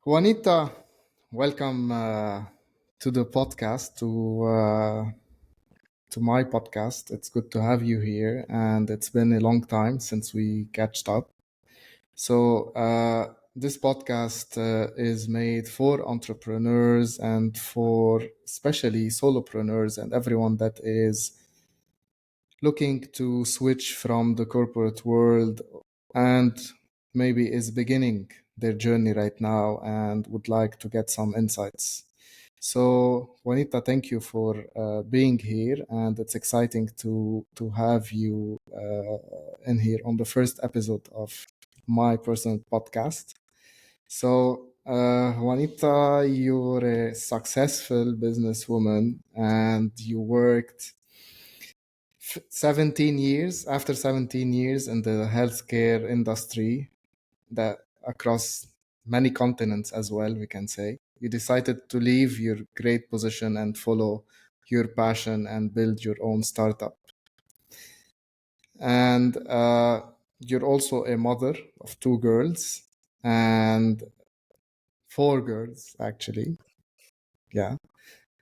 Juanita, welcome to the podcast, to my podcast. It's good to have you here, and it's been a long time since we catched up. So this podcast is made for entrepreneurs and for especially solopreneurs and everyone that is looking to switch from the corporate world and maybe is beginning their journey right now and would like to get some insights. So, Juanita, thank you for being here, and it's exciting to have you in here on the first episode of my personal podcast. So, Juanita, you're a successful businesswoman, and you worked 17 years after 17 years in the healthcare industry that across many continents as well, we can say. You decided to leave your great position and follow your passion and build your own startup. And you're also a mother of two girls and four girls, actually. Yeah.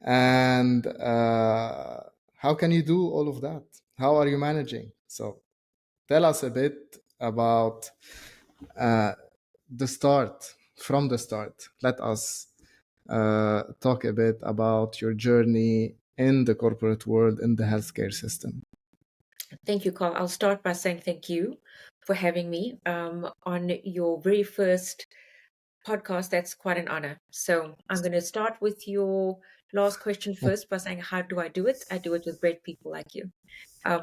And how can you do all of that? How are you managing? So tell us a bit about uh, the start, from the start. Let us talk a bit about your journey in the corporate world, in the healthcare system. Thank you, Carl. I'll start by saying thank you for having me on your very first podcast. That's quite an honor. So I'm going to start with your last question first by saying, how do I do it? I do it with great people like you.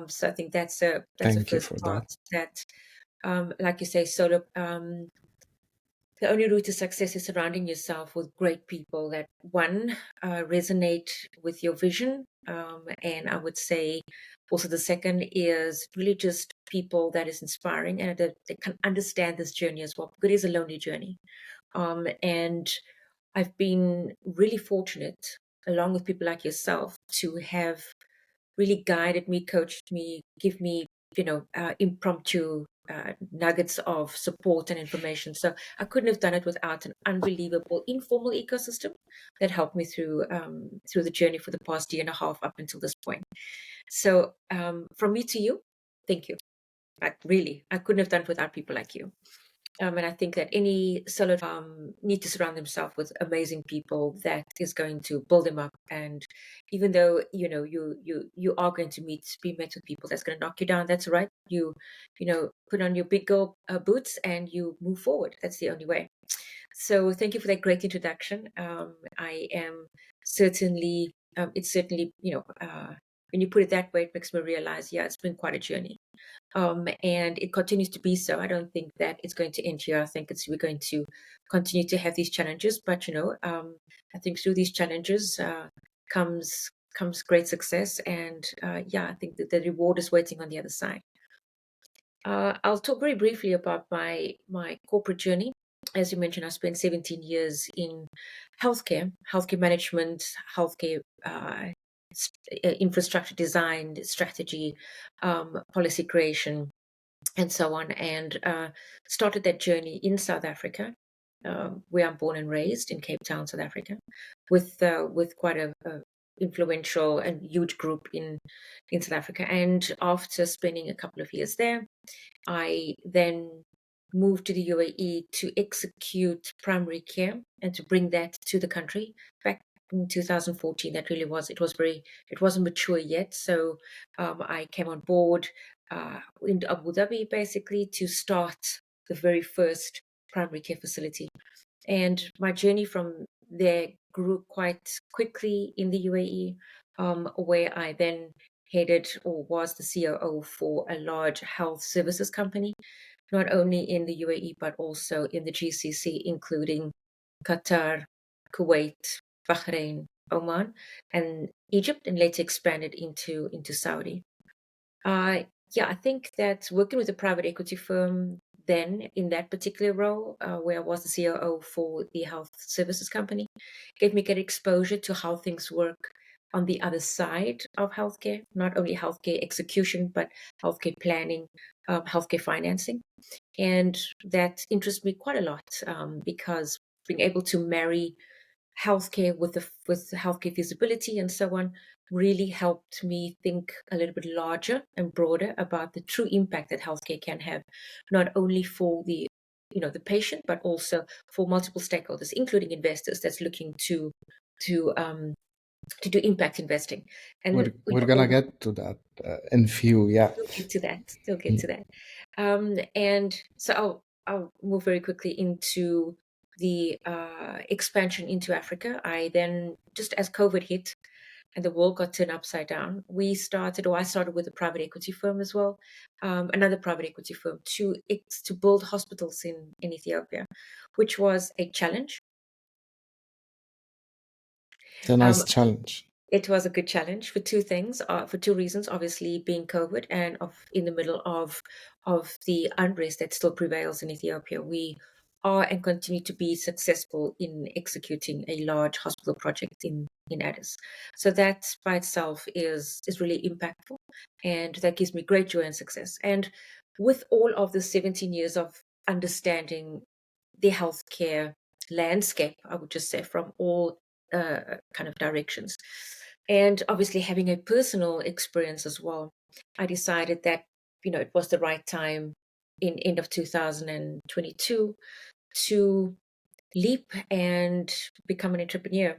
So I think that's a Thank you first for part that. that, like you say, sort of. The only route to success is surrounding yourself with great people that one resonate with your vision, and I would say also the second is really just people that is inspiring and that can understand this journey as well. Because it is a lonely journey, and I've been really fortunate, along with people like yourself, to have really guided me, coached me, give me, impromptu nuggets of support and information. So I couldn't have done it without an unbelievable informal ecosystem that helped me through the journey for the past year and a half up until this point. So from me to you, thank you. Like really, I couldn't have done it without people like you. And I think that any solo need to surround themselves with amazing people that is going to build them up. And even though you are going to be met with people that's going to knock you down, that's right. You put on your big girl boots and you move forward. That's the only way. So thank you for that great introduction. I am certainly it's certainly when you put it that way, it makes me realize, yeah, it's been quite a journey. And it continues to be so. I don't think that it's going to end here. I think we're going to continue to have these challenges, but I think through these challenges comes great success, and yeah, I think that the reward is waiting on the other side. I'll talk very briefly about my corporate journey. As you mentioned, I spent 17 years in healthcare management, healthcare infrastructure design, strategy, policy creation, and so on, and started that journey in South Africa, where I'm born and raised in Cape Town, South Africa, with quite a influential and huge group in South Africa. And after spending a couple of years there, I then moved to the UAE to execute primary care and to bring that to the country back in 2014. That really was it wasn't mature yet, so I came on board in Abu Dhabi basically to start the very first primary care facility. And my journey from there grew quite quickly in the UAE, where I then headed or was the COO for a large health services company, not only in the UAE, but also in the GCC, including Qatar, Kuwait, Bahrain, Oman, and Egypt, and later expanded into Saudi. Yeah, I think that working with a private equity firm then in that particular role, where I was the COO for the health services company, gave me good exposure to how things work on the other side of healthcare, not only healthcare execution, but healthcare planning, healthcare financing. And that interests me quite a lot because being able to marry healthcare with healthcare feasibility and so on really helped me think a little bit larger and broader about the true impact that healthcare can have, not only for the patient, but also for multiple stakeholders, including investors that's looking to do impact investing. And We're gonna get to that in few, yeah. we'll get to that. We'll get to that. And so I'll move very quickly into the expansion into Africa. I then, just as COVID hit and the world got turned upside down, I started with a private equity firm as well, another private equity firm to build hospitals in Ethiopia, which was a challenge. It's a nice Um, challenge. It was a good challenge for for two reasons. Obviously, being COVID and in the middle of the unrest that still prevails in Ethiopia, we are and continue to be successful in executing a large hospital project in Addis. So that by itself is really impactful, and that gives me great joy and success. And with all of the 17 years of understanding the healthcare landscape, I would just say, from all kind of directions. And obviously, having a personal experience as well, I decided that it was the right time in end of 2022 to leap and become an entrepreneur.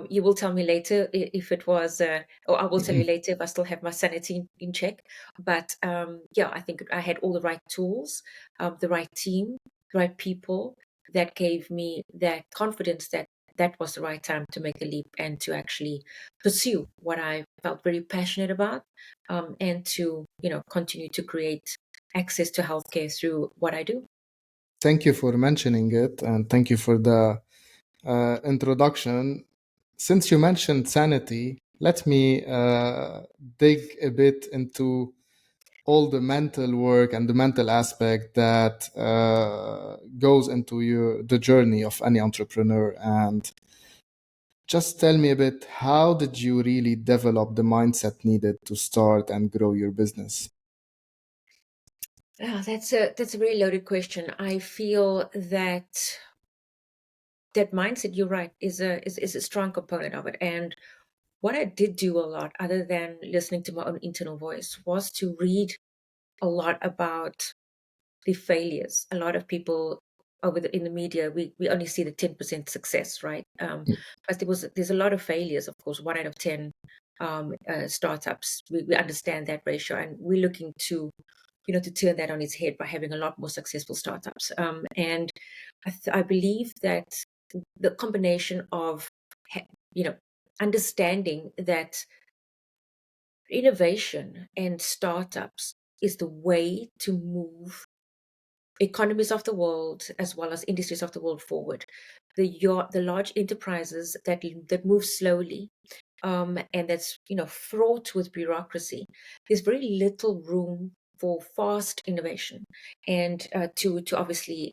You will tell me later if it was, or I will tell you later if I still have my sanity in check. But yeah, I think I had all the right tools, the right team, the right people that gave me that confidence that that was the right time to make the leap and to actually pursue what I felt very passionate about, and to continue to create access to healthcare through what I do. Thank you for mentioning it, and thank you for the introduction. Since you mentioned sanity, let me dig a bit into all the mental work and the mental aspect that goes into the journey of any entrepreneur. And just tell me a bit, how did you really develop the mindset needed to start and grow your business? That's a very loaded question. I feel that mindset, you're right, is a strong component of it. And what I did do a lot, other than listening to my own internal voice, was to read a lot about the failures. A lot of people in the media, we only see the 10% success, right? But there's a lot of failures, of course. 1 out of 10 startups. We understand that ratio, and we're looking to turn that on its head by having a lot more successful startups. And I believe that the combination of ha- you know understanding that innovation and startups is the way to move economies of the world as well as industries of the world forward. The large enterprises that move slowly, and that's fraught with bureaucracy. There's very little room for fast innovation, and to obviously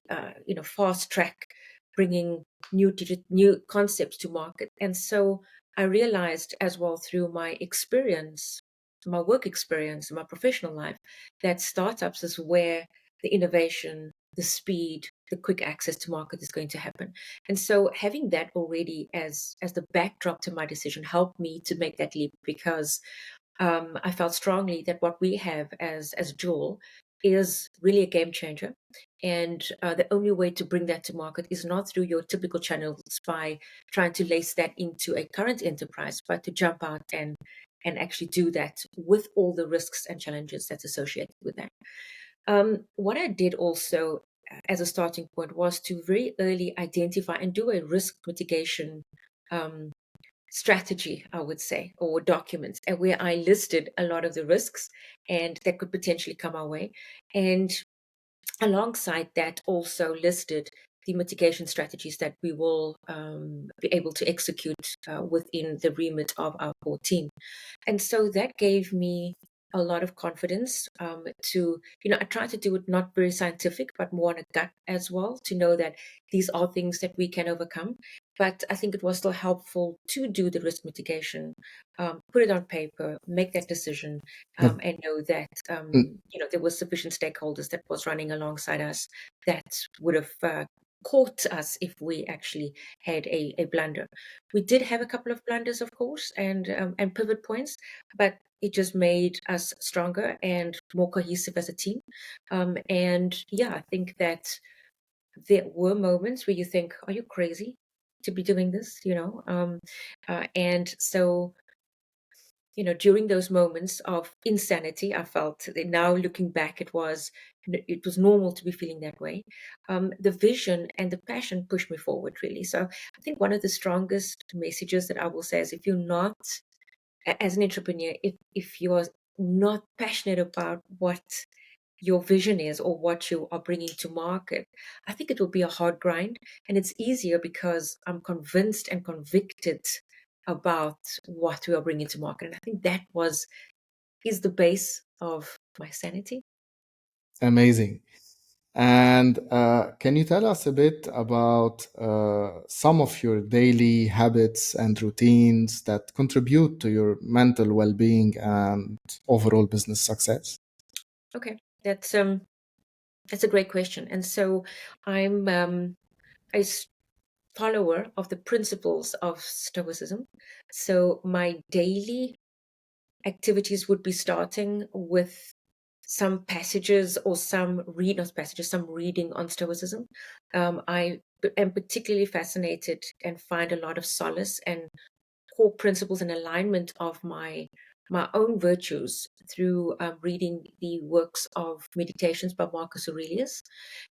fast track bringing new concepts to market. And so I realized as well through my experience, my work experience, my professional life, that startups is where the innovation, the speed, the quick access to market is going to happen. And so having that already as the backdrop to my decision helped me to make that leap, because I felt strongly that what we have as Joule is really a game changer. And the only way to bring that to market is not through your typical channels by trying to lace that into a current enterprise, but to jump out and actually do that with all the risks and challenges that's associated with that. What I did also as a starting point was to very early identify and do a risk mitigation um, strategy, I would say, or documents, and where I listed a lot of the risks and that could potentially come our way. And alongside that, also listed the mitigation strategies that we will be able to execute within the remit of our core team. And so that gave me a lot of confidence I try to do it not very scientific, but more on a gut as well, to know that these are things that we can overcome. But I think it was still helpful to do the risk mitigation, put it on paper, make that decision, and know that there was sufficient stakeholders that was running alongside us that would have caught us if we actually had a blunder. We did have a couple of blunders, of course, and pivot points, but it just made us stronger and more cohesive as a team. And yeah, I think that there were moments where you think, "Are you crazy to be doing this?" And so during those moments of insanity, I felt that now looking back, it was normal to be feeling that way. The vision and the passion pushed me forward, really. So I think one of the strongest messages that I will say is, if you're not, as an entrepreneur, if you are not passionate about what your vision is or what you are bringing to market, I think it will be a hard grind. And it's easier because I'm convinced and convicted about what we are bringing to market. And I think that is the base of my sanity. Amazing. And can you tell us a bit about some of your daily habits and routines that contribute to your mental well-being and overall business success? Okay, that's a great question. And so I'm a follower of the principles of Stoicism. So my daily activities would be starting with some passages or some reading on Stoicism. I am particularly fascinated and find a lot of solace and core principles and alignment of my own virtues through reading the works of Meditations by Marcus Aurelius.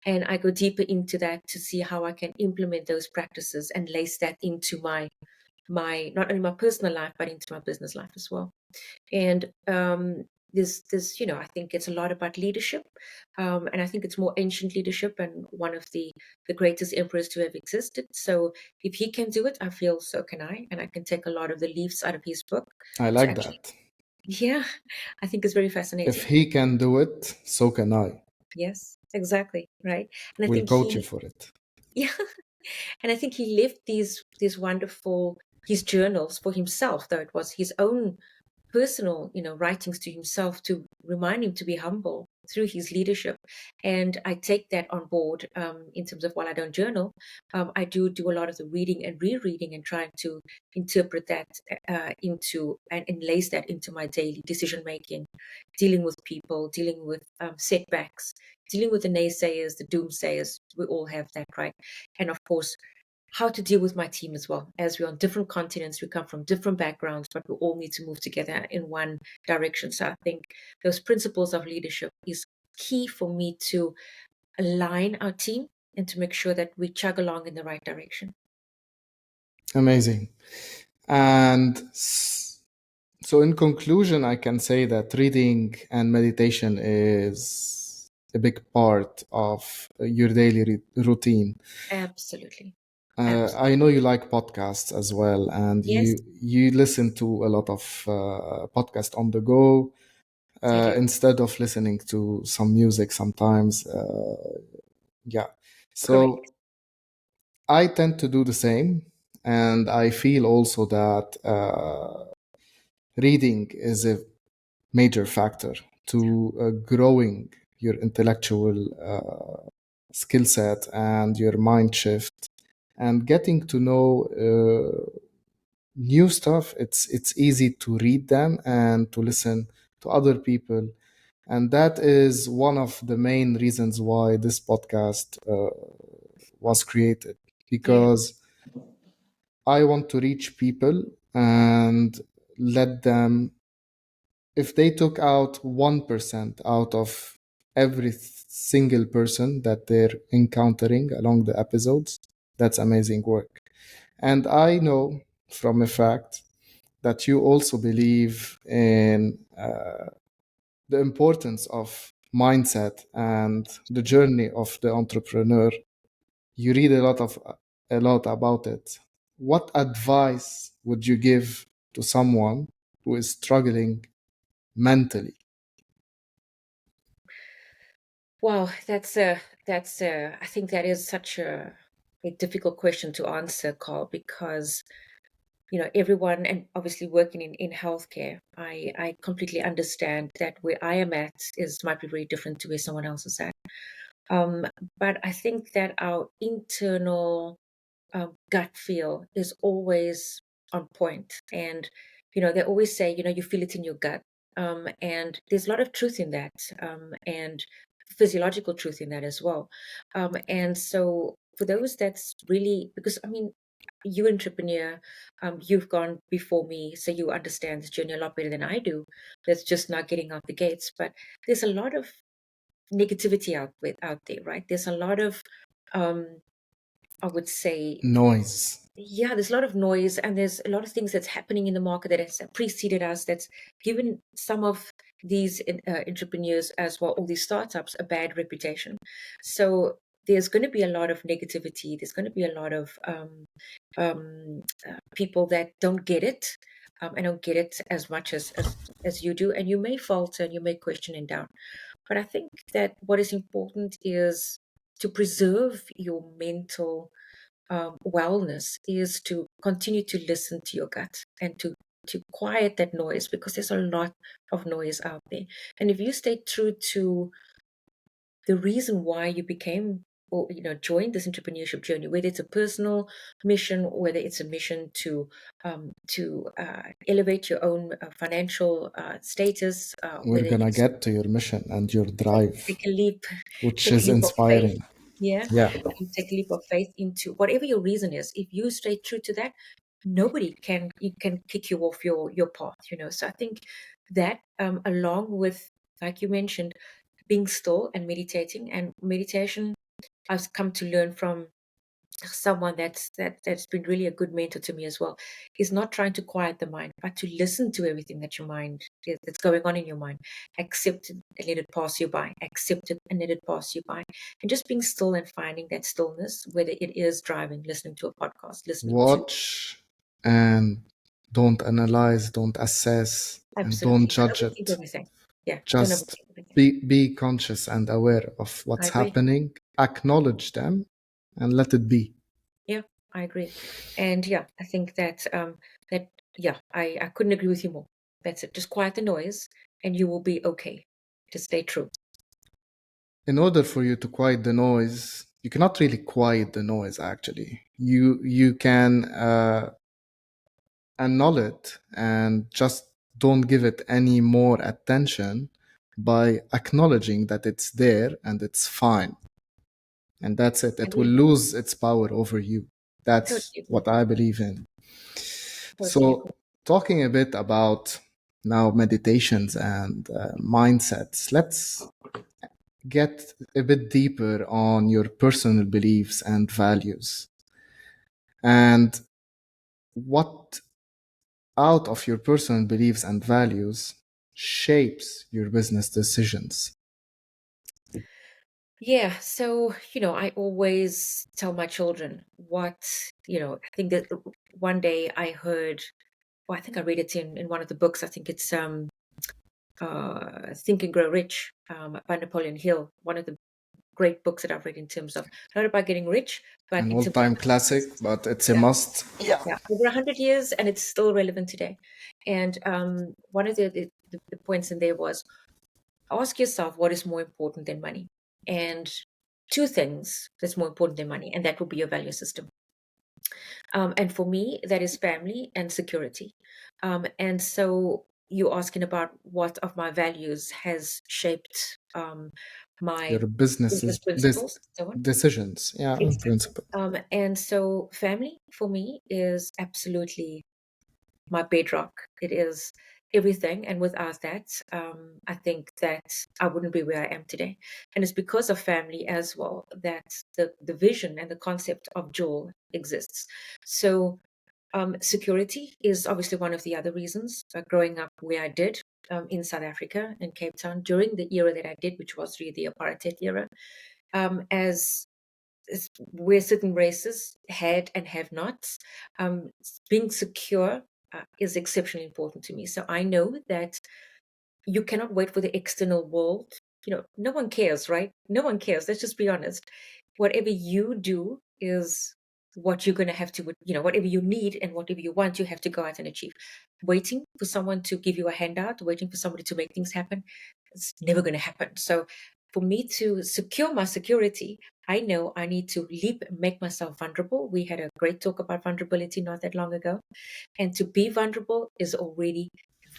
And I go deeper into that to see how I can implement those practices and lace that into my not only my personal life but into my business life as well. And this I think it's a lot about leadership, and I think it's more ancient leadership and one of the greatest emperors to have existed. So if he can do it, I feel so can I, and I can take a lot of the leaves out of his book I to like actually, that. yeah, I think it's very If fascinating. he can do it, so can I. Yes, exactly, right. And I We'll think coach you he, for it. yeah, and I think he left these wonderful his journals for himself, though it was his own personal, writings to himself to remind him to be humble through his leadership. And I take that on board, in terms of, while I don't journal, I do a lot of the reading and rereading and trying to interpret that into and enlace that into my daily decision making, dealing with people, dealing with setbacks, dealing with the naysayers, the doomsayers. We all have that, right? And of course, how to deal with my team as well. As we're on different continents, we come from different backgrounds, but we all need to move together in one direction. So I think those principles of leadership is key for me to align our team and to make sure that we chug along in the right direction. Amazing. And so, in conclusion, I can say that reading and meditation is a big part of your daily routine. Absolutely. I Absolutely. know you like podcasts as well, and Yes, you listen to a lot of podcasts on the go I do. instead of listening to some music sometimes. Yeah, Correct. so I tend to do the same, and I feel also that reading is a major factor to growing your intellectual skill set and your mind shift and getting to know new stuff. It's easy to read them and to listen to other people, and that is one of the main reasons why this podcast was created, Yeah. because I want to reach people and let them, if they took out 1% out of every single person that they're encountering along the episodes, that's amazing work. And I know from a fact that you also believe in the importance of mindset and the journey of the entrepreneur. You read a lot about it. What advice would you give to someone who is struggling mentally? Wow, I think that is such a difficult question to answer, Carl, because everyone, and obviously working in healthcare, I completely understand that where I am at is might be very different to where someone else is at. Um, but I think that our internal gut feel is always on point. And, they always say, you feel it in your gut. And there's a lot of truth in that, and physiological truth in that as well. And so for those that's really, because I mean, you entrepreneur, you've gone before me, so you understand this journey a lot better than I do. That's just not getting out the gates. But there's a lot of negativity out there, right? There's a lot of, um, I would say, Noise. yeah, there's a lot of noise, and there's a lot of things that's happening in the market that has preceded us, that's given some of these entrepreneurs as well, all these startups, a bad reputation. So there's going to be a lot of negativity. There's going to be a lot of people that don't get it, and don't get it as much as you do, and you may falter and you may question and doubt. But I think that what is important is to preserve your mental wellness is to continue to listen to your gut and to quiet that noise, because there's a lot of noise out there. And if you stay true to the reason why you became, or joined this entrepreneurship journey, whether it's a personal mission, or whether it's a mission to elevate your own financial status, We're whether gonna it's get to your mission and your drive, take a leap, which take a is leap of faith. inspiring. Yeah, Yeah. take a leap of faith into whatever your reason is. If you stay true to that, nobody can kick you off your path. So I think that, along with, like you mentioned, being still and meditating, and meditation, I've come to learn from someone that's been really a good mentor to me as well, is not trying to quiet the mind, but to listen to everything that your mind that's going on in your mind. Accept it and let it pass you by. Accept it and let it pass you by. And just being still and finding that stillness, whether it is driving, listening to a podcast, listening to, Watch and don't analyze, don't assess, and don't absolutely, don't judge overthink it. everything. Yeah, don't Just overthink everything. be conscious and aware of I what's agree. happening, acknowledge them, and let it be. Yeah, I agree. And yeah, I think that yeah, I couldn't agree with you more. That's it. Just quiet the noise and you will be okay. Just stay true. In order for you to quiet the noise, you cannot really quiet the noise. Actually, you can annul it and just don't give it any more attention by acknowledging that it's there and it's fine. And that's it. I It will agree. lose its power over you. That's Totally agree. what I believe in. Totally So, agree. talking a bit about now meditations and mindsets, let's get a bit deeper on your personal beliefs and values. And what out of your personal beliefs and values shapes your business decisions. Yeah, so I always tell my children I think that one day I heard, well, I think I read it in one of the books. I think it's Think and Grow Rich, by Napoleon Hill, one of the great books that I've read in terms of not about getting rich, but An in terms of all-time classic, business. but it's a Yeah, must. Yeah. yeah, over 100 years, and it's still relevant today. And one of the points in there was, ask yourself what is more important than money, and two things that's more important than money, and that will be your value system. And for me, that is family and security. And so you're asking about what of my values has shaped my Your business's business principles, so on. decisions. Yeah, in Exactly. principle. And so family for me is absolutely my bedrock. It is everything. And without that, I think that I wouldn't be where I am today. And it's because of family as well that the vision and the concept of Joule exists. So security is obviously one of the other reasons. Growing up where I did, in South Africa, in Cape Town, during the era that I did, which was really the apartheid era, as where certain races had and have nots, being secure is exceptionally important to me. So I know that you cannot wait for the external world. No one cares, right? No one cares. Let's just be honest. Whatever you do is what you're going to have to, whatever you need and whatever you want, you have to go out and achieve. Waiting for someone to give you a handout, waiting for somebody to make things happen, it's never going to happen. So for me to secure my security, I know I need to make myself vulnerable. We had a great talk about vulnerability not that long ago. And to be vulnerable is already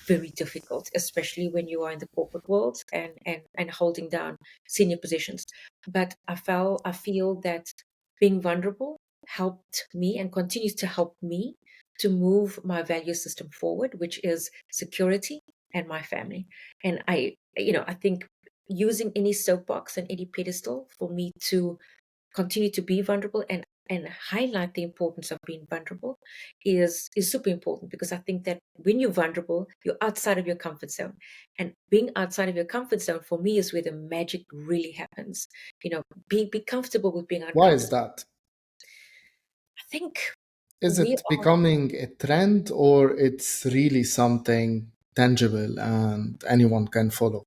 very difficult, especially when you are in the corporate world and holding down senior positions. But I feel that being vulnerable helped me and continues to help me to move my value system forward, which is security and my family. And I think using any soapbox and any pedestal for me to continue to be vulnerable and highlight the importance of being vulnerable is super important, because I think that when you're vulnerable, you're outside of your comfort zone. And being outside of your comfort zone for me is where the magic really happens. Be comfortable with being Why is uncomfortable. that? I think Is we it are becoming a trend or it's really something tangible and anyone can follow?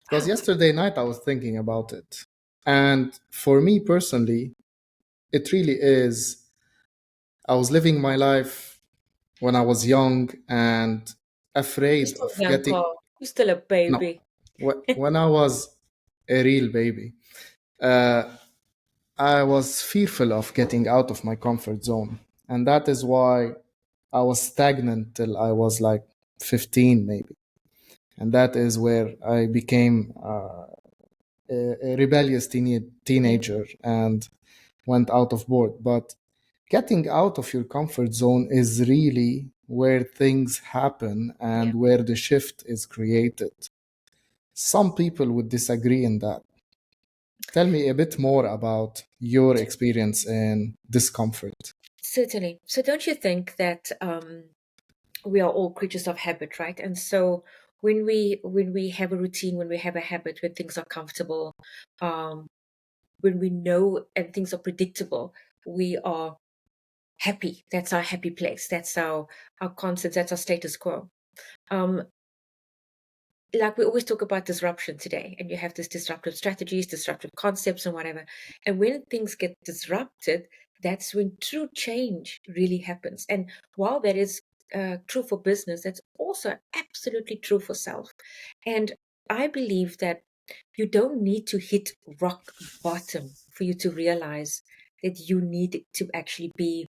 Because I yesterday night I was thinking about it. And for me personally, it really is. I was living my life when I was young and You're afraid still of young, getting, Carl. You're still a no, baby. when I was a real baby, uh, I was fearful of getting out of my comfort zone. And that is why I was stagnant till I was like 15, maybe. And that is where I became a rebellious Mm, teenager and went out of board. But getting out of your comfort zone is really where things happen yeah. and where the shift is created. Some people would disagree in that. Tell me a bit more about your experience in discomfort. Certainly. So don't you think that we are all creatures of habit, right? And so when we have a routine, when we have a habit, when things are comfortable, um, when we know and things are predictable, we are happy. That's our happy place. That's our concept. That's our status quo. Um, like we always talk about disruption today, and you have this disruptive strategies, disruptive concepts, and whatever. And when things get disrupted, that's when true change really happens. And while that is true for business, that's also absolutely true for self. And I believe that you don't need to hit rock bottom for you to realize that you need to actually be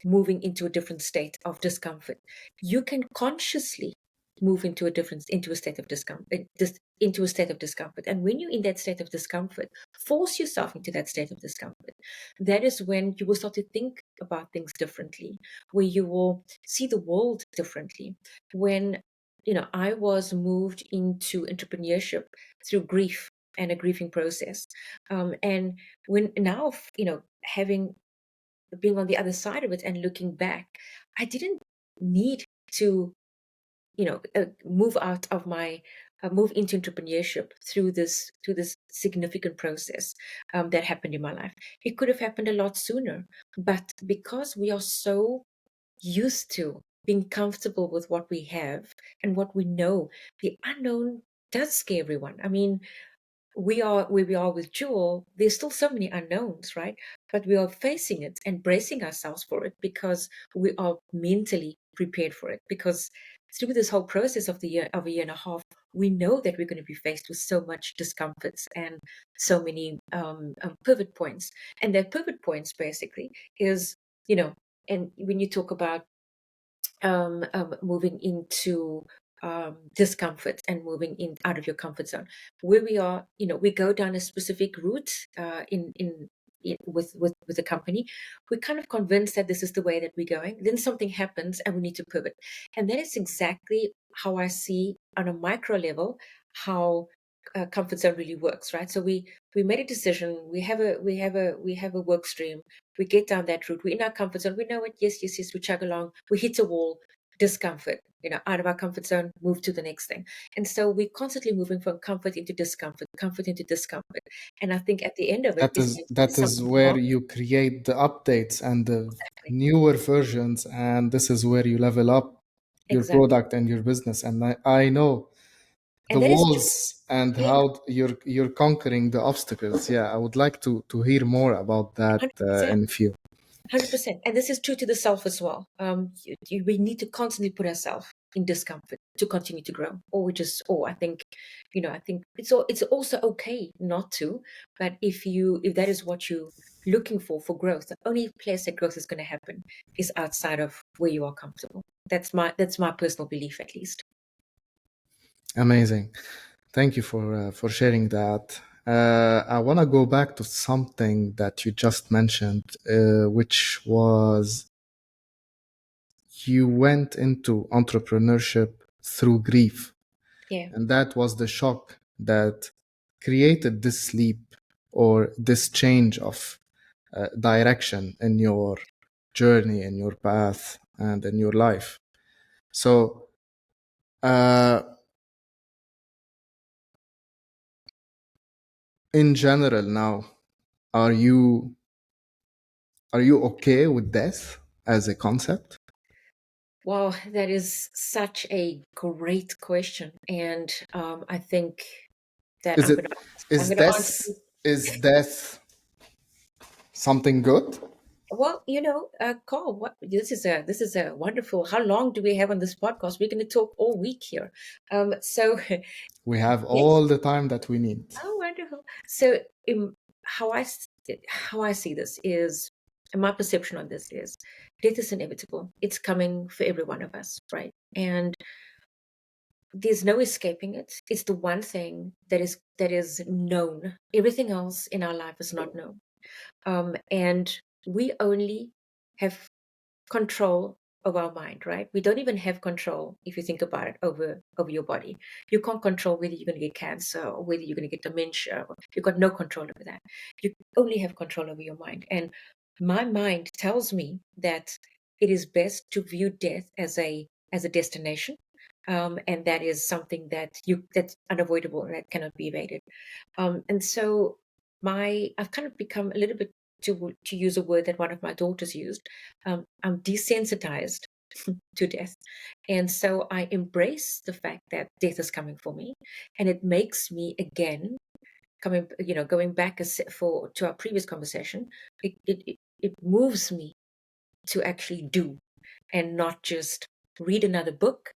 moving into a different state of discomfort. You can consciously move into a state of discomfort. And when you're in that state of discomfort, force yourself into that state of discomfort. That is when you will start to think about things differently, where you will see the world differently. When I was moved into entrepreneurship through grief and a grieving process. And when now, having being on the other side of it and looking back, I didn't need to, move out of my move into entrepreneurship through this significant process that happened in my life. It could have happened a lot sooner, but because we are so used to being comfortable with what we have and what we know, the unknown does scare everyone. I mean, we are where we are with Joule, there's still so many unknowns, right? But we are facing it and bracing ourselves for it because we are mentally prepared for it. Because through this whole process of a year and a half, we know that we're going to be faced with so much discomforts and so many pivot points. And that pivot points basically is, and when you talk about moving into discomfort and moving in out of your comfort zone. Where we are, we go down a specific route with the company. We're kind of convinced that this is the way that we're going. Then something happens and we need to pivot, and that is exactly how I see on a micro level how comfort zone really works, right? So we made a decision. We have a work stream. We get down that route. We're in our comfort zone. We know it. Yes, yes, yes. We chug along. We hit a wall. Discomfort. Out of our comfort zone, move to the next thing. And so we're constantly moving from comfort into discomfort. And I think at the end of it That is is when that is something where wrong. you create the updates and the Exactly. newer versions, and this is where you level up your Exactly. product and your business. And I know the And that is true. walls and Yeah. how you're conquering the obstacles. Yeah, I would like to hear more about that 100%. in a few. 100%. And this is true to the self as well. We need to constantly put ourselves in discomfort to continue to grow, or I think, I think it's also okay not to, but if that is what you're looking for growth, the only place that growth is going to happen is outside of where you are comfortable. That's my personal belief, at least. Amazing. Thank you for sharing that. I want to go back to something that you just mentioned, which was you went into entrepreneurship through grief. Yeah. And that was the shock that created this leap or this change of direction in your journey, in your path, and in your life. So, uh, in general, now, are you okay with death as a concept? Wow, that is such a great question, and I think that Is I'm it gonna I'm is gonna answer. death is death something good? Well, Carl, this is a wonderful. How long do we have on this podcast? We're going to talk all week here. So We have yes. all the time that we need. Oh, wonderful. So, how how I see this is, and my perception on this is, death is inevitable. It's coming for every one of us, right? And there's no escaping it. It's the one thing that is known. Everything else in our life is not known. And we only have control of our mind, right? We don't even have control, if you think about it, over your body. You can't control whether you're going to get cancer or whether you're going to get dementia. You've got no control over that. You only have control over your mind. And my mind tells me that it is best to view death as a destination, and that is something that's unavoidable and that cannot be evaded. And so I've kind of become a little bit, to use a word that one of my daughters used. I'm desensitized to death, and so I embrace the fact that death is coming for me, and it makes me again going back to our previous conversation. It moves me to actually do, and not just read another book,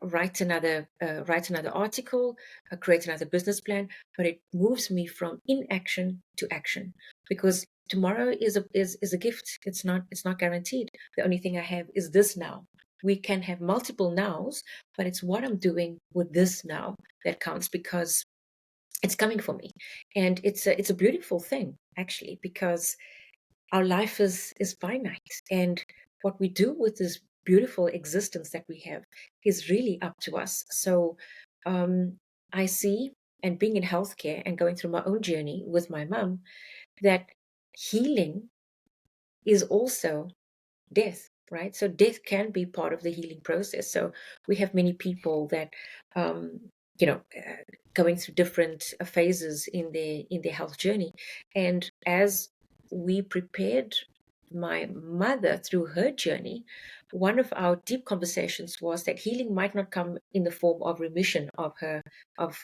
write another article, create another business plan, but it moves me from inaction to action, because tomorrow is a gift. It's not guaranteed. The only thing I have is this now. We can have multiple nows, but it's what I'm doing with this now that counts, because it's coming for me, and it's a beautiful thing, actually, because our life is finite, and what we do with this beautiful existence that we have is really up to us. So um, I see, and being in healthcare and going through my own journey with my mum, that healing is also death, right? So death can be part of the healing process. So we have many people that, um, going through different phases in their health journey, and as we prepared my mother through her journey, one of our deep conversations was that healing might not come in the form of remission of her of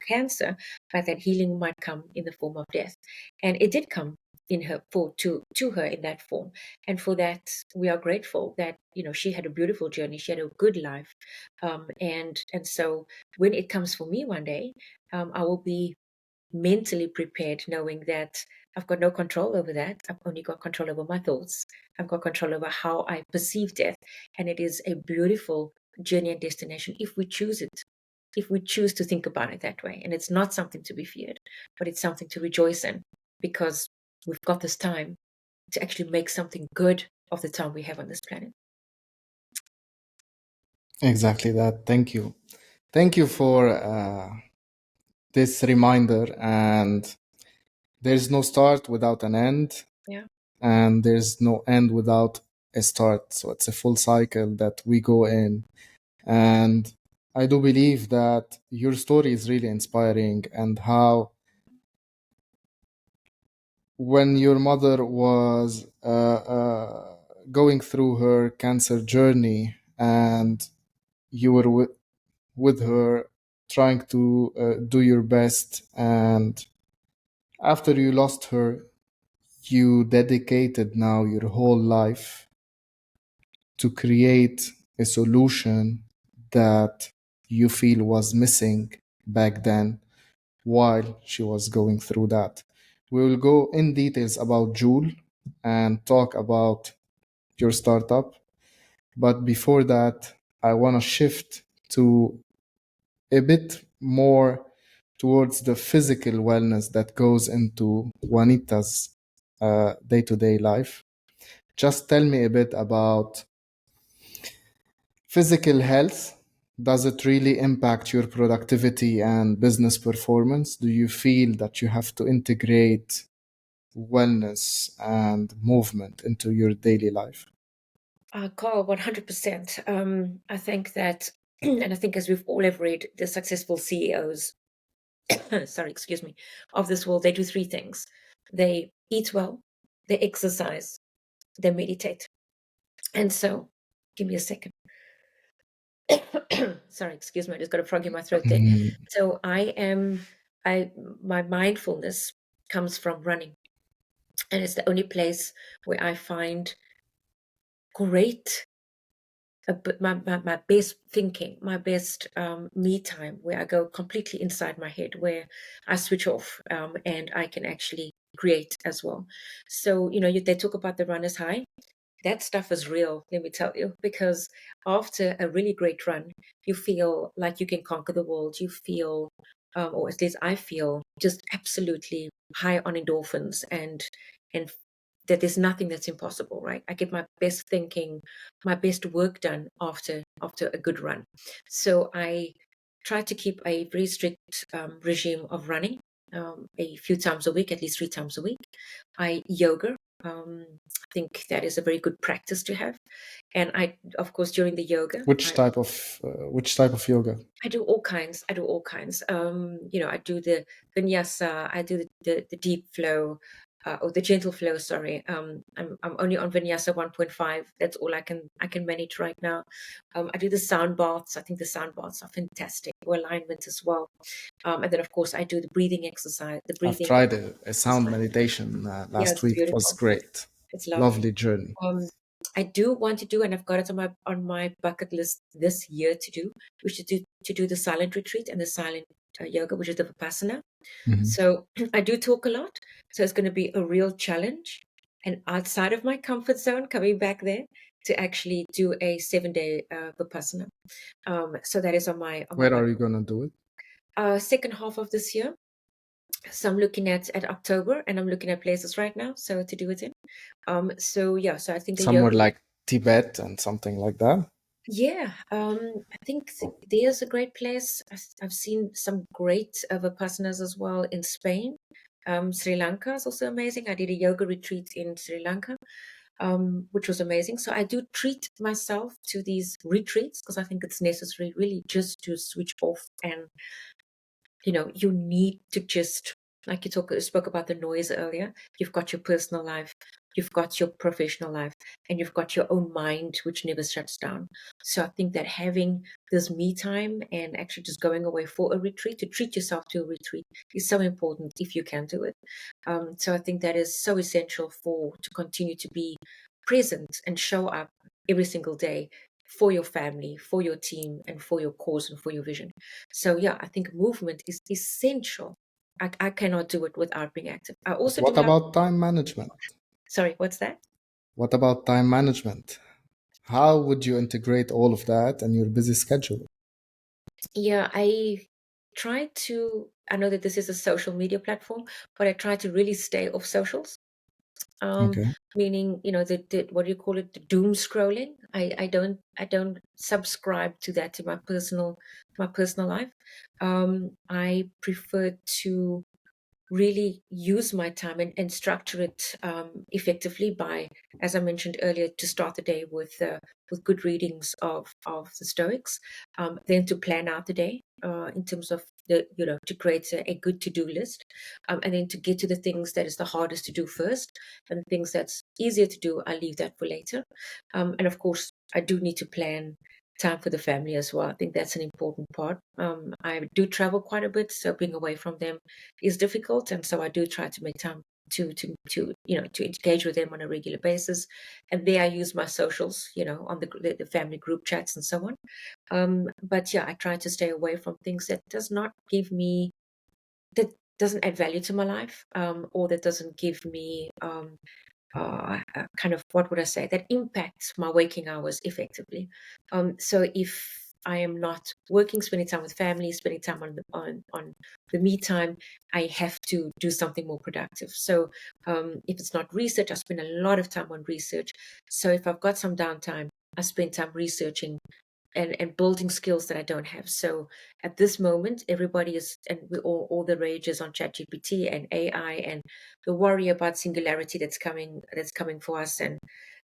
cancer, but that healing might come in the form of death, and it did come in her for to her in that form. And for that, we are grateful that she had a beautiful journey, she had a good life, and so when it comes for me one day, I will be mentally prepared, knowing that I've got no control over that. I've only got control over my thoughts. I've got control over how I perceive death, and it is a beautiful journey and destination if we choose it. If we choose to think about it that way, and it's not something to be feared, but it's something to rejoice in, because we've got this time to actually make something good of the time we have on this planet. Exactly that. Thank you. Thank you for this reminder. And there's no start without an end, Yeah. and there's no end without a start. So it's a full cycle that we go in. And I do believe that your story is really inspiring, and how when your mother was going through her cancer journey, and you were with her trying to do your best, and after you lost her, you dedicated now your whole life to create a solution that you feel was missing back then while she was going through that. We will go in details about Joule and talk about your startup. But before that, I want to shift to a bit more towards the physical wellness that goes into Juanita's day to day life. Just tell me a bit about physical health. Does it really impact your productivity and business performance? Do you feel that you have to integrate wellness and movement into your daily life? Carl, 100%. I think that, and I think as we've all have read, the successful CEOs, sorry, excuse me, of this world, they do three things. They eat well, they exercise, they meditate. And so, give me a second. Sorry, excuse me, I just got a frog in my throat there. Mm, So my mindfulness comes from running. And it's the only place where I find great my best thinking, my best me time, where I go completely inside my head, where I switch off and I can actually create as well. So, they talk about the runner's high. That stuff is real, let me tell you, because after a really great run, you feel like you can conquer the world. You feel, or at least I feel, just absolutely high on endorphins and that there's nothing that's impossible, right? I get my best thinking, my best work done after a good run. So I try to keep a very strict regime of running a few times a week, at least 3 times a week. I yoga. I think that is a very good practice to have. And I, of course, during the yoga, which type of yoga? I do all kinds. I do all kinds. I do the vinyasa. I do the deep flow, or the gentle flow. Sorry. I'm only on vinyasa 1.5. That's all I can manage right now. I do the sound baths. I think the sound baths are fantastic for alignment as well. And then of course I do the breathing exercise. The I've breathing tried a sound exercise. meditation Yeah, last it's week. It was beautiful. great. It's lovely. Lovely journey. I do want to do, and I've got it on my bucket list this year to do. We should do the silent retreat and the silent yoga, which is the vipassana. Mhm. So I do talk a lot, so it's going to be a real challenge, and outside of my comfort zone, coming back there to actually do a 7-day vipassana. So that is on my Where are bucket. you gonna do it? Second half of this year. So I'm looking at October, and I'm looking at places right now, so to do it in. So yeah, so I think the Somewhere yoga. like Tibet and something like that. Yeah, I think there's a great place. I've seen some great Vipassanas as well in Spain. Sri Lanka is also amazing. I did a yoga retreat in Sri Lanka, which was amazing. So I do treat myself to these retreats because I think it's necessary, really, just to switch off. And you need to just, like spoke about the noise earlier. You've got your personal life, you've got your professional life, and you've got your own mind, which never shuts down. So I think that having this me time and actually just going away for a retreat, to treat yourself to a retreat, is so important if you can do it. So I think that is so essential to continue to be present and show up every single day for your family, for your team, and for your cause and for your vision. So yeah, I think movement is essential. I cannot do it without being active. I But also do what have. about time management? Sorry, what's that? What about time management? How would you integrate all of that in your busy schedule? Yeah, I try to. I know that this is a social media platform, but I try to really stay off socials. Um, Okay. Meaning, the what do you call it? The doom scrolling. I don't subscribe to that in my personal life. I prefer to really use my time and structure it effectively by, as I mentioned earlier, to start the day with good readings of the Stoics, then to plan out the day in terms of to create a good to-do list, and then to get to the things that is the hardest to do first, and the things that's easier to do, I leave that for later. And of course, I do need to plan time for the family as well. I think that's an important part. I do travel quite a bit, so being away from them is difficult, and so I do try to make time to engage with them on a regular basis. And there I use my socials, on the family group chats and so on. But yeah, I try to stay away from things that doesn't add value to my life, or that doesn't give me kind of, what would I say, that impacts my waking hours effectively. So if I am not working, spending time with family, spending time on the me time, I have to do something more productive. So if it's not research, I spend a lot of time on research. So if I've got some downtime, I spend time researching and building skills that I don't have. So at this moment, everybody is, and we all the rage is on ChatGPT and AI, and the worry about singularity that's coming for us, and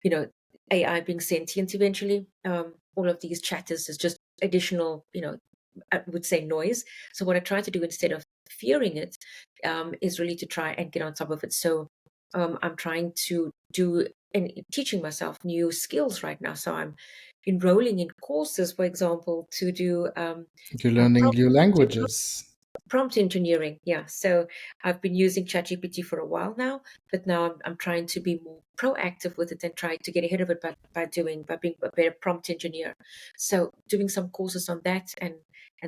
you know AI being sentient eventually. All of these chatters is just additional, I would say, noise. So what I try to do, instead of fearing it, is really to try and get on top of it. So I'm trying to do and teaching myself new skills right now. So I'm enrolling in courses, for example, to do You're uh, learning prompt, new to languages. prompt engineering. Yeah. So I've been using ChatGPT for a while now, but now I'm trying to be more proactive with it and try to get ahead of it by being a better prompt engineer. So doing some courses on that, and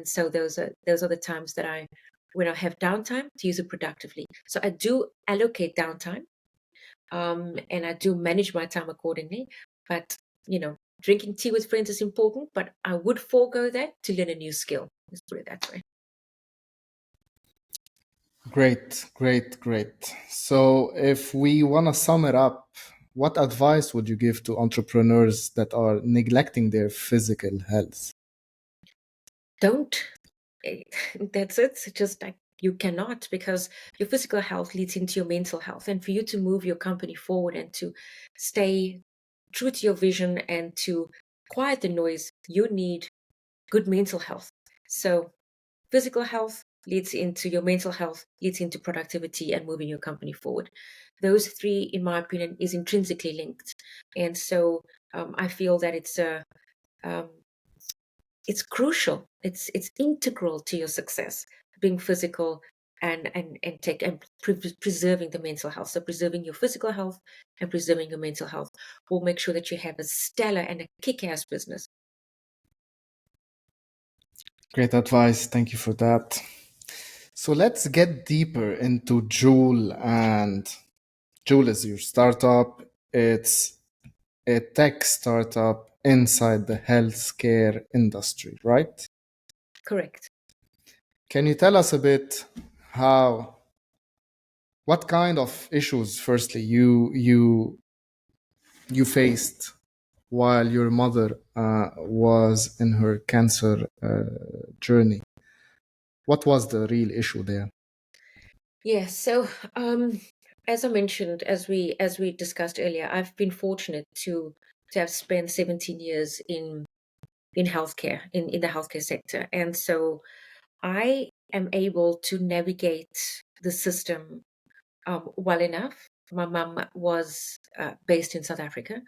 so those are the times that when I have downtime, to use it productively. So I do allocate downtime, and I do manage my time accordingly. But drinking tea with friends is important, but I would forego that to learn a new skill. Let's put it that way. Great, great, great. So, if we want to sum it up, what advice would you give to entrepreneurs that are neglecting their physical health? Don't. eh, That's it. It's just like, you cannot, because your physical health leads into your mental health. And for you to move your company forward and to stay true to your vision and to quiet the noise, you need good mental health. So physical health leads into your mental health, leads into productivity and moving your company forward. Those three, in my opinion, is intrinsically linked. And so I feel that um, it's crucial. It's integral to your success, being physical and preserving the mental health. So preserving your physical health and preserving your mental health will make sure that you have a stellar and a kick-ass business. Great advice. Thank you for that. So, let's get deeper into Joule. And Joule is your startup. It's a tech startup inside the healthcare industry, right? Correct. Can you tell us a bit how, what kind of issues, firstly, you faced while your mother was in her cancer journey? What was the real issue there? Yeah. So as I mentioned, as we discussed earlier, I've been fortunate to have spent 17 years in healthcare, in the healthcare sector. And so I am able to navigate the system well enough. My mum was based in South Africa,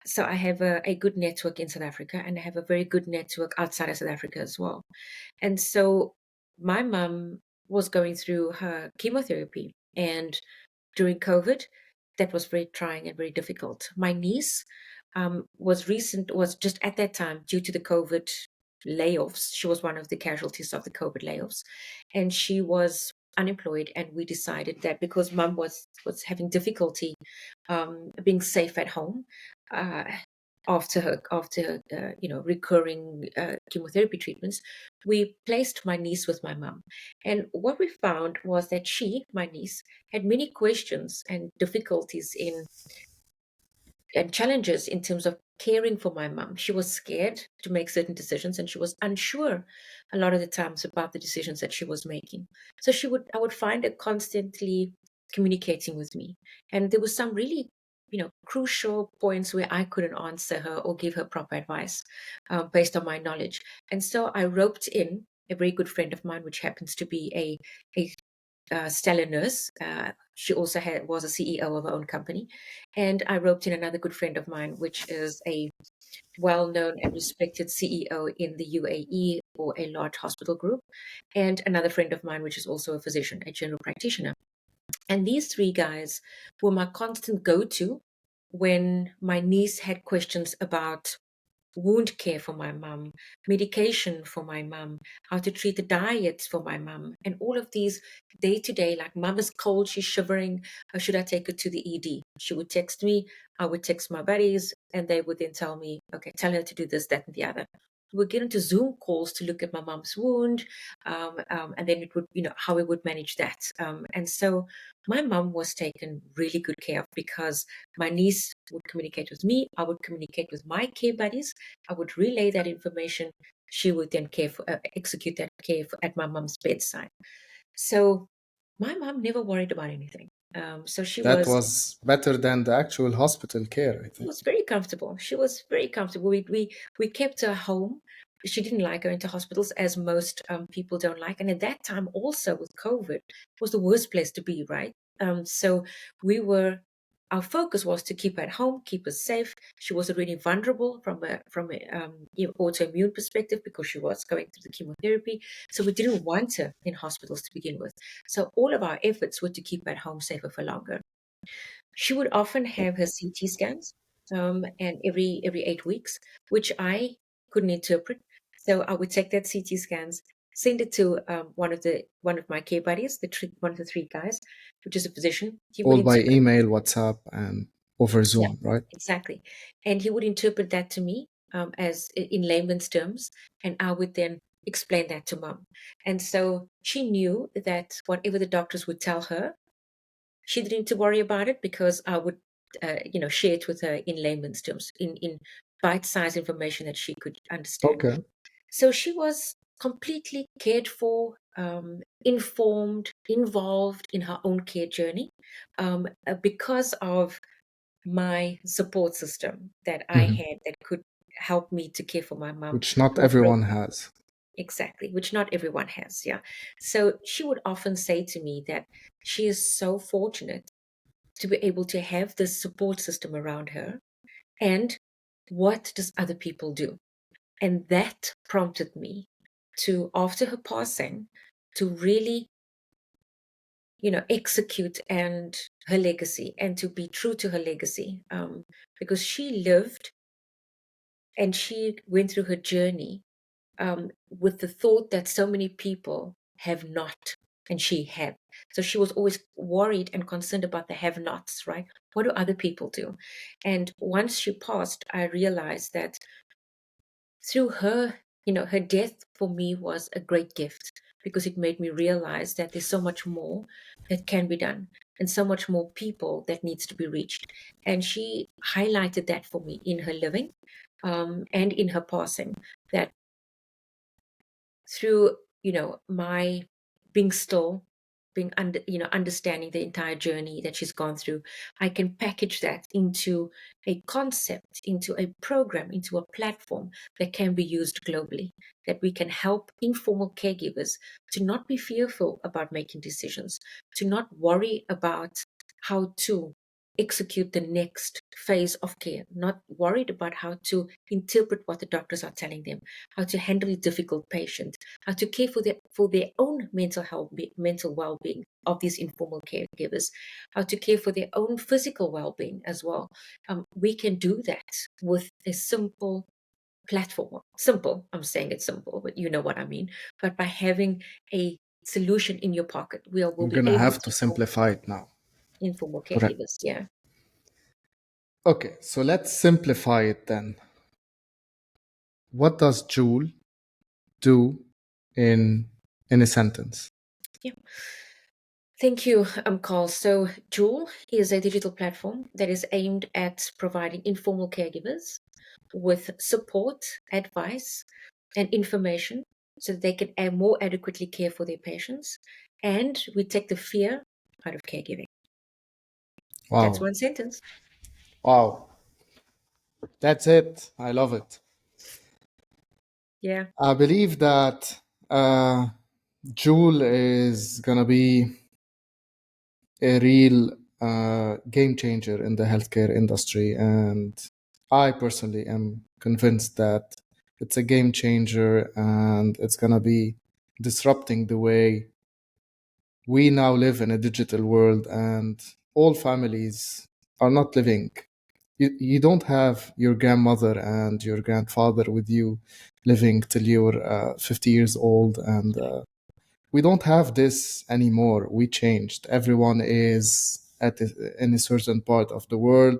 so I have a good network in South Africa, and I have a very good network outside of South Africa as well. And so my mum was going through her chemotherapy, and during COVID, that was very trying and very difficult. My niece was just at that time, due to the COVID layoffs. She was one of the casualties of the COVID layoffs, and she was unemployed. And we decided that because mum was having difficulty being safe at home, uh, after her recurring chemotherapy treatments, we placed my niece with my mum. And what we found was that my niece, had many questions and difficulties in and challenges in terms of caring for my mum. She was scared to make certain decisions, and she was unsure a lot of the times about the decisions that she was making. So I would find her constantly communicating with me. And there was some really, crucial points where I couldn't answer her or give her proper advice based on my knowledge. And so I roped in a very good friend of mine, which happens to be a stellar nurse. She also was a CEO of her own company. And I roped in another good friend of mine, which is a well-known and respected CEO in the UAE for a large hospital group, and another friend of mine, which is also a physician, a general practitioner. And these three guys were my constant go-to when my niece had questions about wound care for my mum, medication for my mum, how to treat the diets for my mum, and all of these day to day, like mum is cold, she's shivering, how should I take her to the ED? She would text me, I would text my buddies, and they would then tell me, okay, tell her to do this, that, and the other. We would get into Zoom calls to look at my mum's wound, and then it would, how we would manage that. And so my mum was taken really good care of because my niece would communicate with me, I would communicate with my care buddies, I would relay that information. She would then execute that care at my mum's bedside. So my mum never worried about anything. So she That was was better than the actual hospital care, I she think. was very comfortable. She was very comfortable. We kept her home. She didn't like going to hospitals, as most people don't like. And at that time, also with COVID, was the worst place to be, right? So we were. Our focus was to keep her at home, keep her safe. She was already vulnerable from a autoimmune perspective because she was going through the chemotherapy. So we didn't want her in hospitals to begin with. So all of our efforts were to keep her at home safer for longer. She would often have her CT scans, and every 8 weeks, which I couldn't interpret. So I would take that CT scans, send it to one of my care buddies, one of the three guys, which is a physician. He would All by interpret. email, WhatsApp, and over Yeah, Zoom, right? exactly. And he would interpret that to me as in layman's terms, and I would then explain that to mom. And so she knew that whatever the doctors would tell her, she didn't need to worry about it because I would, share it with her in layman's terms, in bite-sized information that she could understand. Okay. So she was completely cared for, informed, involved in her own care journey, because of my support system that I Mhm. had that could help me to care for my mom Which not more everyone appropriately. has. Exactly, which not everyone has. Yeah. So she would often say to me that she is so fortunate to be able to have this support system around her. And what does other people do? And that prompted me to, after her passing, to really, execute and her legacy and to be true to her legacy. Because she lived and she went through her journey with the thought that so many people have not, and she had. So she was always worried and concerned about the have nots, right? What do other people do? And once she passed, I realized that through her, her death for me was a great gift because it made me realize that there's so much more that can be done and so much more people that needs to be reached. And she highlighted that for me in her living, and in her passing, that through my being still, being understanding the entire journey that she's gone through, I can package that into a concept, into a program, into a platform that can be used globally, that we can help informal caregivers to not be fearful about making decisions, to not worry about how to execute the next phase of care, not worried about how to interpret what the doctors are telling them, how to handle a difficult patient, how to care for their own mental health, mental well-being of these informal caregivers, how to care for their own physical well-being as well. We can do that with a simple platform. Simple, I'm saying it's simple, but you know what I mean. But by having a solution in your pocket, will We're be gonna able have to to help simplify it now. informal Correct. caregivers. Yeah. Okay, so let's simplify it then. What does Joule do in a sentence? Yeah. Thank you, Carl. So, Joule is a digital platform that is aimed at providing informal caregivers with support, advice, and information so that they can more adequately care for their patients. And we take the fear out of caregiving. That's Wow. one sentence. Wow. That's it. I love it. Yeah. I believe that uh, Joule is gonna be a real game changer in the healthcare industry, and I personally am convinced that it's a game changer and it's gonna be disrupting the way we now live in a digital world, and all families are not living. You don't have your grandmother and your grandfather with you living till you're 50 years old. And we don't have this anymore. We changed. Everyone is in a certain part of the world.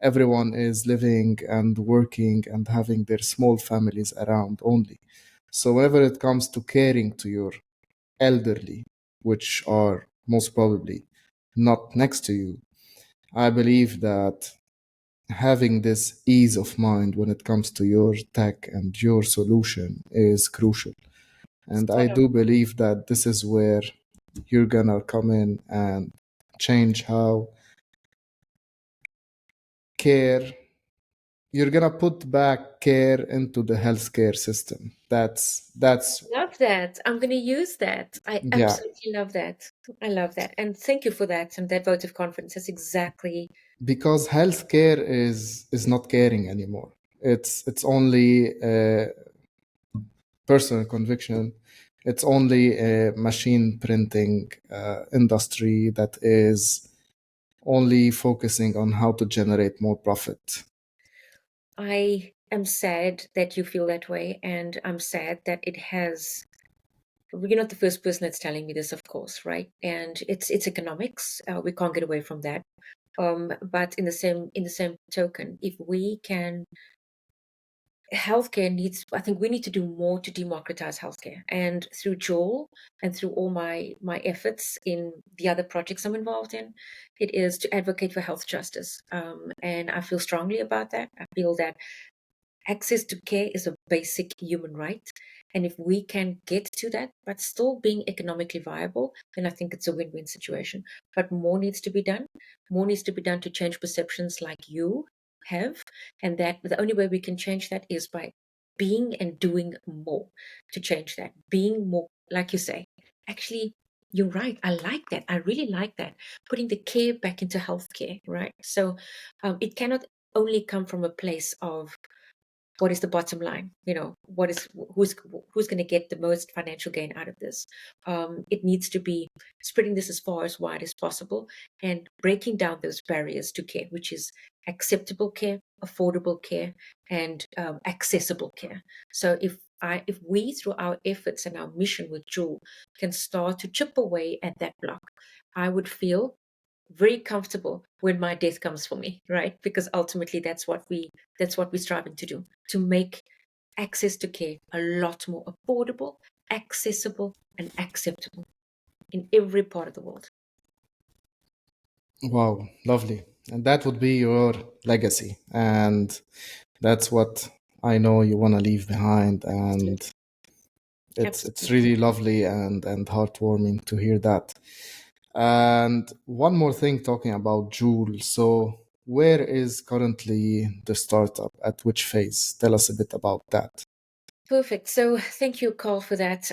Everyone is living and working and having their small families around only. So whenever it comes to caring to your elderly, which are most probably not next to you, I believe that having this ease of mind when it comes to your tech and your solution is crucial. And I Spot on. do believe that this is where you're gonna come in and change how care, you're gonna put back care into the healthcare system. That's Love that. I'm going to use that. I yeah, absolutely love that. I love that. And thank you for that and that vote of confidence. That's exactly. because healthcare is not caring anymore. It's only personal conviction. It's only a machine printing industry that is only focusing on how to generate more profit. I am sad that you feel that way. And I'm sad that it has. You're not the first person that's telling me this, of course, right? And it's economics. We can't get away from that. But in the same token, if we can, healthcare needs. I think we need to do more to democratize healthcare. And through Joule and through all my efforts in the other projects I'm involved in, it is to advocate for health justice. And I feel strongly about that. I feel that access to care is a basic human right. And if we can get to that, but still being economically viable, then I think it's a win win situation. But more needs to be done. More needs to be done to change perceptions like you have. And that the only way we can change that is by being and doing more to change that. Being more, like you say, actually, you're right. I like that. I really like that. Putting the care back into healthcare, right? So it cannot only come from a place of what is the bottom line, what is who's going to get the most financial gain out of this. It needs to be spreading this as far as wide as possible and breaking down those barriers to care, which is acceptable care, affordable care, and accessible care. So if we, through our efforts and our mission with Joule, can start to chip away at that block, I would feel very comfortable when my death comes for me, right? Because ultimately that's what we're striving to do, to make access to care a lot more affordable, accessible, and acceptable in every part of the world. Wow, lovely. And that would be your legacy. And that's what I know you want to leave behind. And it's Absolutely. really lovely and heartwarming to hear that. And one more thing talking about Joule. So where is currently the startup? At which phase? Tell us a bit about that. Perfect. So thank you, Carl, for that.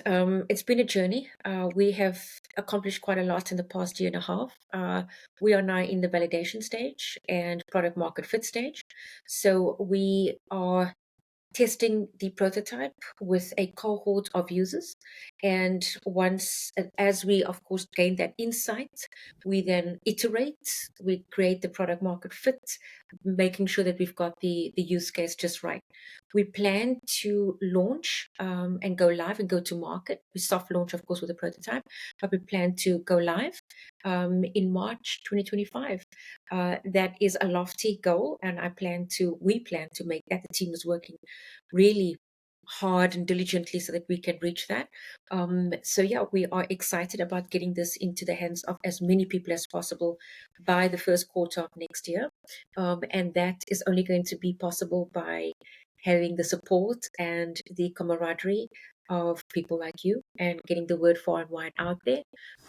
It's been a journey. We have accomplished quite a lot in the past year and a half. We are now in the validation stage and product market fit stage. So we are testing the prototype with a cohort of users. And as we, of course, gain that insight, we then iterate, we create the product market fit, making sure that we've got the use case just right. We plan to launch and go live and go to market. We soft launch, of course, with a prototype, but we plan to go live in March 2025. That is a lofty goal, and we plan to make that. The team is working really hard and diligently so that we can reach that. So yeah, we are excited about getting this into the hands of as many people as possible by the first quarter of next year. And that is only going to be possible by having the support and the camaraderie of people like you and getting the word far and wide out there,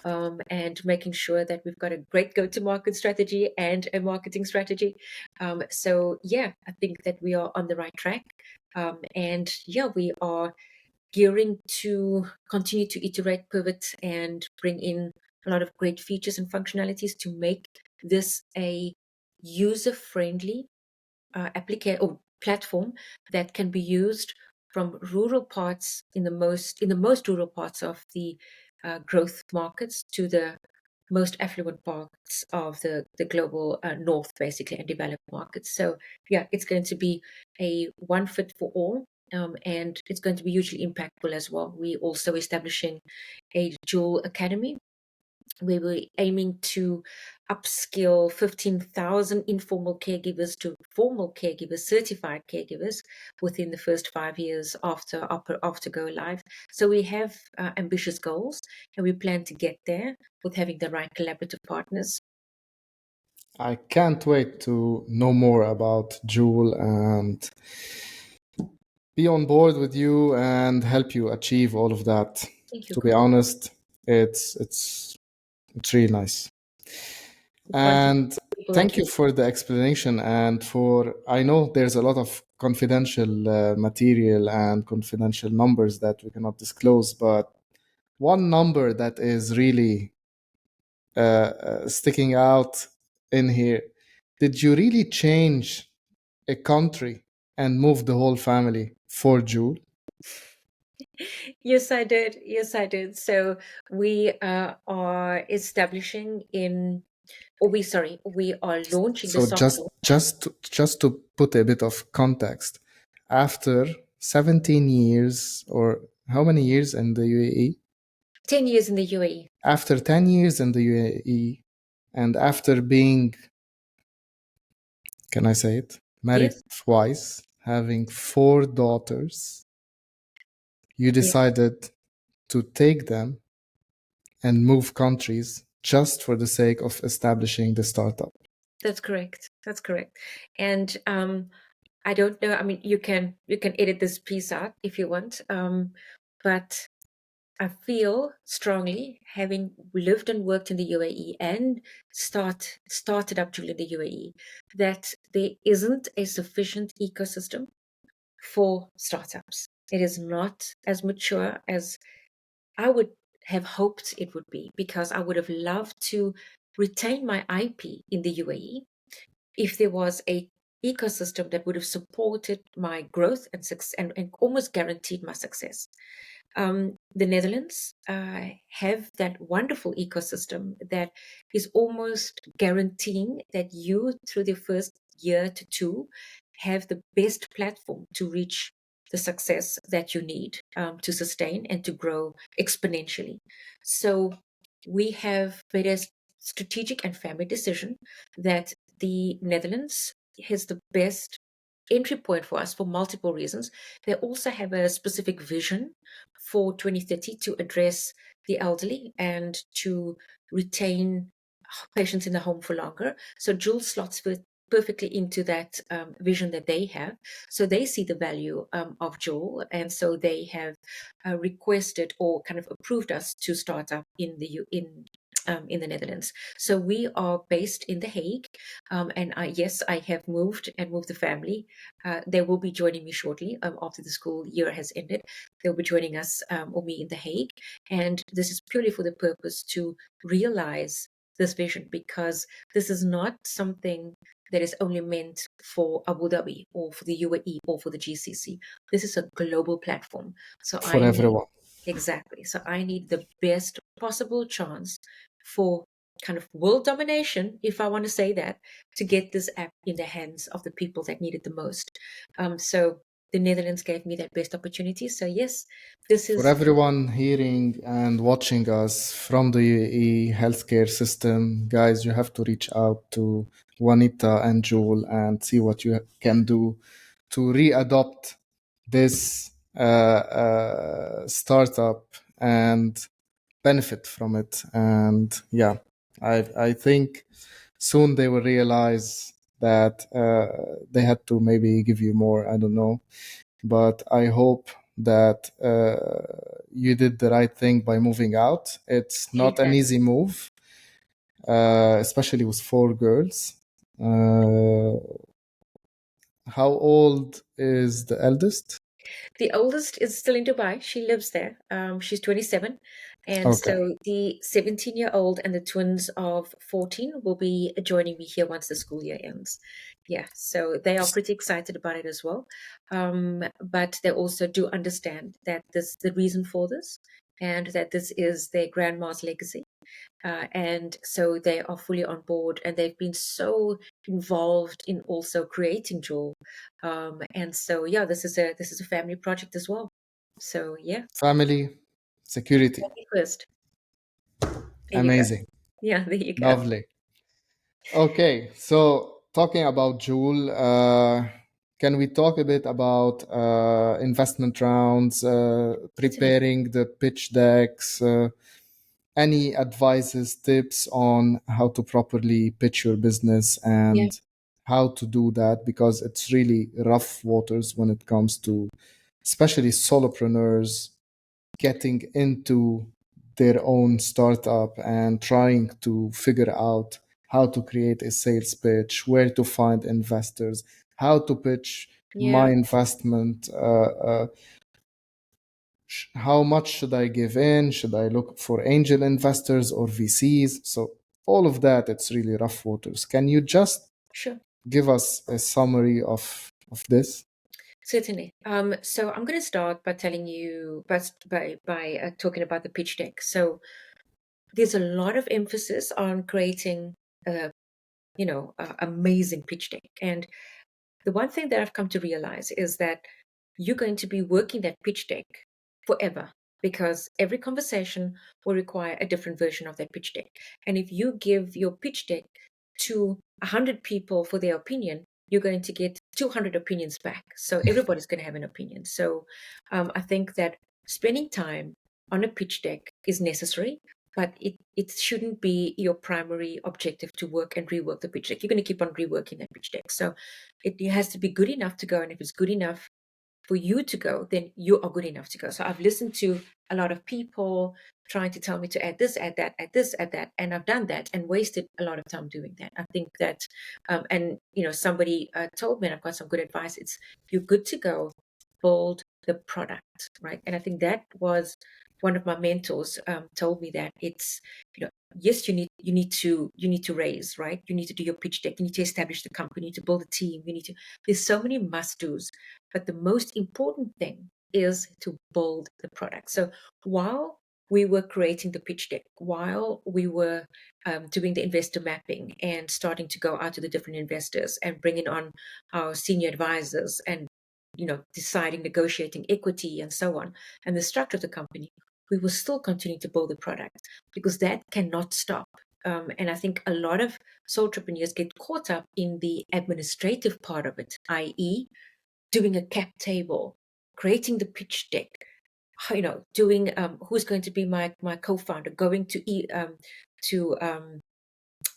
and making sure that we've got a great go-to-market strategy and a marketing strategy. So yeah, I think that we are on the right track. And yeah, we are gearing to continue to iterate, pivot, and bring in a lot of great features and functionalities to make this a user-friendly application or platform that can be used from rural parts in the most rural parts of the growth markets to the most affluent parts of the global north, basically, and developed markets. So, yeah, it's going to be a one fit for all, and it's going to be hugely impactful as well. We also establishing a Joule Academy. We were aiming to upskill 15,000 informal caregivers to formal caregivers, certified caregivers, within the first 5 years after go live. So we have ambitious goals, and we plan to get there with having the right collaborative partners. I can't wait to know more about Joule and be on board with you and help you achieve all of that. Thank you, To be Coetzee. honest, it's really nice. Wonderful And people like thank you you. for the explanation and for, I know there's a lot of confidential material and confidential numbers that we cannot disclose, but one number that is really sticking out in here. Did you really change a country and move the whole family for Joule? Yes, I did. Yes, I did. So we are establishing in, or we are launching the So soft just launch. just to put a bit of context, after 17 years, or how many years in the UAE? 10 years in the UAE. After 10 years in the UAE, and after being, can I say it, married Yes, twice, having four daughters, you yes, decided to take them and move countries just for the sake of establishing the startup. that's correct. That's correct. And I don't know. I mean, you can edit this piece out if you want. But I feel strongly, having lived and worked in the UAE and started up Joule in the UAE, that there isn't a sufficient ecosystem for startups. It is not as mature as I would have hoped it would be, because I would have loved to retain my IP in the UAE if there was a ecosystem that would have supported my growth and success, and almost guaranteed my success. The Netherlands have that wonderful ecosystem that is almost guaranteeing that you, through the first year to two, have the best platform to reach the success that you need to sustain and to grow exponentially. So we have made a strategic and family decision that the Netherlands has the best entry point for us for multiple reasons. They also have a specific vision for 2030 to address the elderly and to retain patients in the home for longer. So Joule slots perfectly into that vision that they have. So they see the value of Joule, and so they have requested or kind of approved us to start up in the Netherlands. So we are based in The Hague, and yes, I have moved the family. They will be joining me shortly after the school year has ended. They'll be joining us or me in The Hague, and this is purely for the purpose to realize this vision, because this is not something that is only meant for Abu Dhabi or for the UAE or for the GCC. This is a global platform. So For I need everyone. Exactly. So I need the best possible chance for kind of world domination, if I want to say that, to get this app in the hands of the people that need it the most. So the Netherlands gave me that best opportunity. So yes, this For is everyone hearing and watching us from the UAE healthcare system, guys, you have to reach out to Juanita and Jool and see what you can do to readopt this startup and benefit from it. And yeah, I think soon they will realize that they had to maybe give you more. I don't know, but I hope that you did the right thing by moving out. It's not an easy fantastic. move, especially with four girls. Uh, how old is the eldest? The oldest is still in Dubai. She lives there. She's 27. And Okay. so the 17-year-old and the twins of 14 will be joining me here once the school year ends. Yeah, so they are pretty excited about it as well. But they also do understand that this the reason for this. and that this is their grandma's legacy. And so they are fully on board, and they've been so involved in also creating Joule. And so, yeah, this is a family project as well. So, yeah, Family, security. family first. There you go. Amazing. Yeah, there you go. Lovely. Okay, so talking about Joule, can we talk a bit about investment rounds, Certainly. preparing the pitch decks, any advices, tips on how to properly pitch your business Yeah, and how to do that? Because it's really rough waters when it comes to, especially solopreneurs getting into their own startup and trying to figure out how to create a sales pitch, where to find investors, how to pitch my yeah, investment, how much should I give in? Should I look for angel investors or VCs? So all of that, it's really rough waters. Can you just sure. give us a summary of this? Certainly. So I'm going to start by telling you, by talking about the pitch deck. So there's a lot of emphasis on creating a, amazing pitch deck. And the one thing that I've come to realize is that you're going to be working that pitch deck forever, because every conversation will require a different version of that pitch deck. And if you give your pitch deck to 100 people for their opinion, you're going to get 200 opinions back. So everybody's going to have an opinion. So I think that spending time on a pitch deck is necessary, but it shouldn't be your primary objective to work and rework the pitch deck. You're going to keep on reworking that pitch deck. So it has to be good enough to go. And if it's good enough for you to go, then you are good enough to go. So I've listened to a lot of people trying to tell me to add this, add that, add this, add that, and I've done that and wasted a lot of time doing that. I think that, and somebody told me, and I've got some good advice. It's you're good to go, build the product, right? And I think that was one of my mentors told me that it's yes, you need to raise, right? You need to do your pitch deck, you need to establish the company, you need to build a team, there's so many must do's, but the most important thing is to build the product. So while we were creating the pitch deck, while we were doing the investor mapping and starting to go out to the different investors and bringing on our senior advisors and deciding, negotiating equity and so on, and the structure of the company, we will still continue to build the product, because that cannot stop. And I think a lot of sole entrepreneurs get caught up in the administrative part of it, i.e., doing a cap table, creating the pitch deck, doing who's going to be my co-founder, going to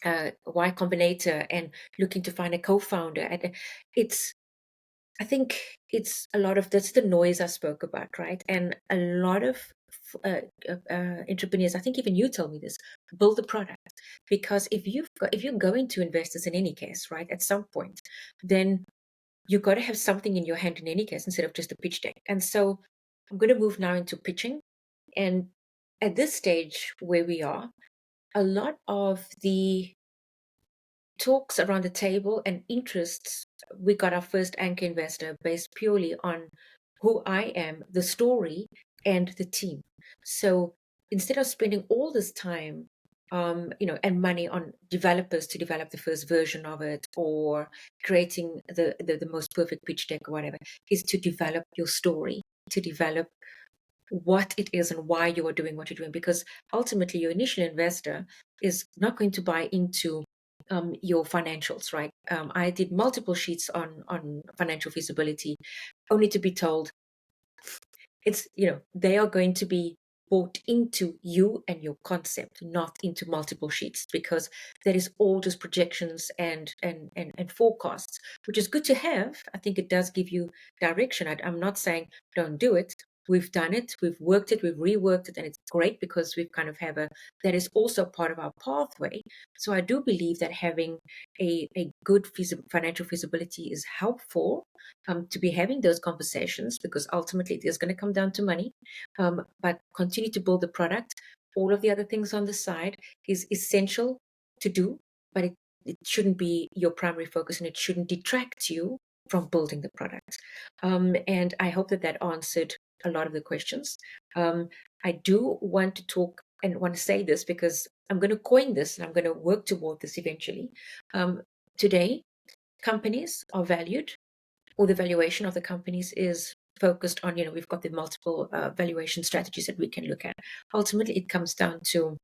Y Combinator and looking to find a co-founder. And I think it's a lot of that's the noise I spoke about, right? And a lot of entrepreneurs, I think even you told me this, build the product, because if you're going to investors in any case, right, at some point, then you got to have something in your hand in any case instead of just a pitch deck. And so I'm going to move now into pitching. And at this stage where we are, a lot of the talks around the table and interests, we got our first anchor investor based purely on who I am, the story, and the team. So instead of spending all this time, and money on developers to develop the first version of it, or creating the most perfect pitch deck or whatever, is to develop your story, to develop what it is and why you are doing what you're doing. Because ultimately, your initial investor is not going to buy into your financials, right? I did multiple sheets on financial feasibility, only to be told they are going to be bought into you and your concept, not into multiple sheets, because that is all just projections and forecasts, which is good to have. I think it does give you direction. I'm not saying don't do it. We've done it, we've worked it, we've reworked it, and it's great because we've kind of have that is also part of our pathway. So I do believe that having a good financial feasibility is helpful, to be having those conversations, because ultimately it is going to come down to money. But continue to build the product. All of the other things on the side is essential to do, but it shouldn't be your primary focus, and it shouldn't detract you from building the product. And I hope that answered a lot of the questions. I do want to talk and want to say this because I'm going to coin this and I'm going to work toward this eventually. Today, companies are valued, or the valuation of the companies is focused on, we've got the multiple valuation strategies that we can look at. Ultimately, it comes down to,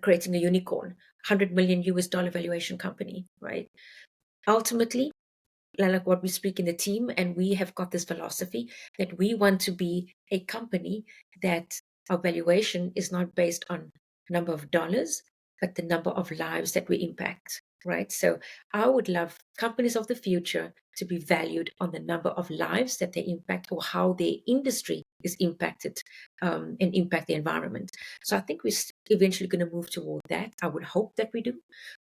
creating a unicorn, 100 million US dollar valuation company, right? Ultimately, like what we speak in the team, and we have got this philosophy that we want to be a company that our valuation is not based on number of dollars, but the number of lives that we impact, right? So I would love companies of the future to be valued on the number of lives that they impact, or how their industry is impacted, and impact the environment. So I think we're eventually going to move toward that. I would hope that we do.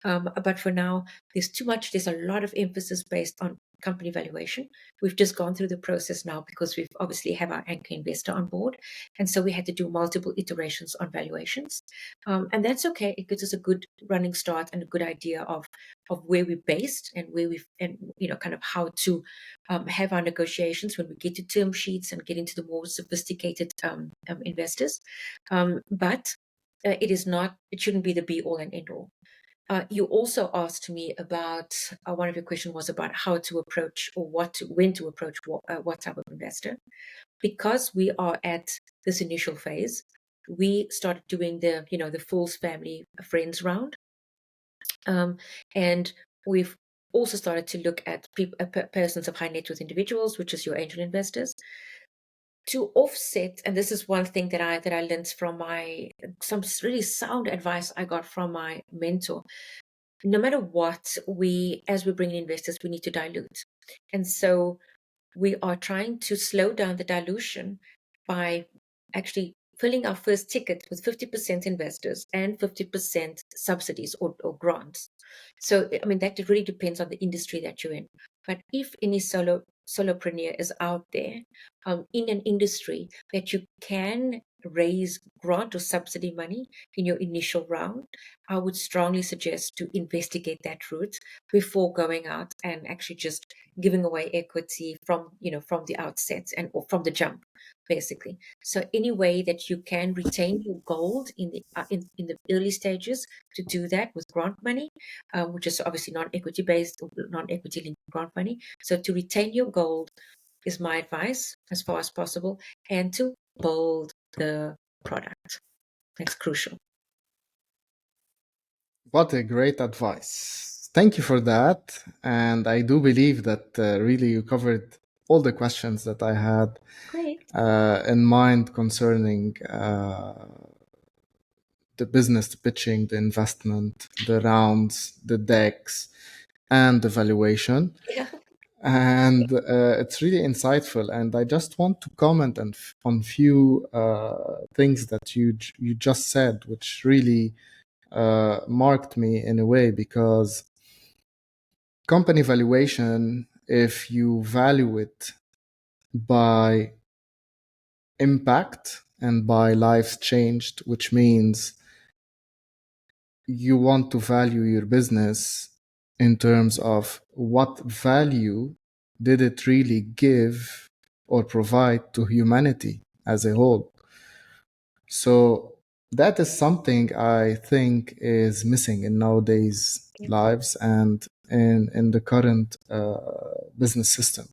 But for now, there's a lot of emphasis based on company valuation. We've just gone through the process now because we've obviously have our anchor investor on board. And so we had to do multiple iterations on valuations. And that's okay. It gives us a good running start and a good idea of where we're based and where we've, and, kind of how to have our negotiations when we get to term sheets and get into the more sophisticated investors. But it shouldn't be the be all and end all. You also asked me about, one of your questions was about how to approach, or when to approach what type of investor. Because we are at this initial phase, we started doing the Fools Family Friends round. And we've also started to look at persons of high net worth individuals, which is your angel investors, to offset. And this is one thing that I learned from some really sound advice I got from my mentor. No matter what, as we bring in investors, we need to dilute. And so we are trying to slow down the dilution by actually filling our first ticket with 50% investors and 50% subsidies or grants. So, I mean, that really depends on the industry that you're in. But if any solopreneur is out there, in an industry that you can raise grant or subsidy money in your initial round, I would strongly suggest to investigate that route before going out and actually just giving away equity from the outset or from the jump, basically. So any way that you can retain your gold in the early stages, to do that with grant money, which is obviously non-equity based or non-equity linked grant money. So to retain your gold is my advice as far as possible, and to build the product. That's crucial. What a great advice. Thank you for that. And I do believe that really you covered all the questions that I had Great. in mind concerning the business pitching, the investment, the rounds, the decks, and the valuation. Yeah. And it's really insightful. And I just want to comment on few things that you just said, which really marked me in a way, because company valuation, if you value it by impact and by lives changed, which means you want to value your business in terms of what value did it really give or provide to humanity as a whole. So that is something I think is missing in nowadays lives and in the current business system.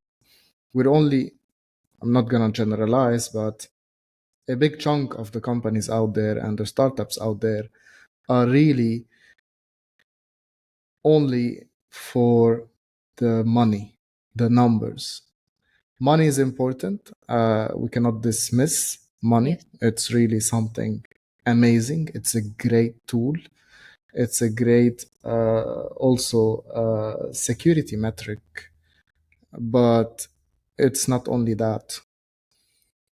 I'm not going to generalize, but a big chunk of the companies out there and the startups out there are really only for the money, the numbers. Money is important. We cannot dismiss money. Yes. It's really something amazing. It's a great tool. It's a great also security metric. But it's not only that.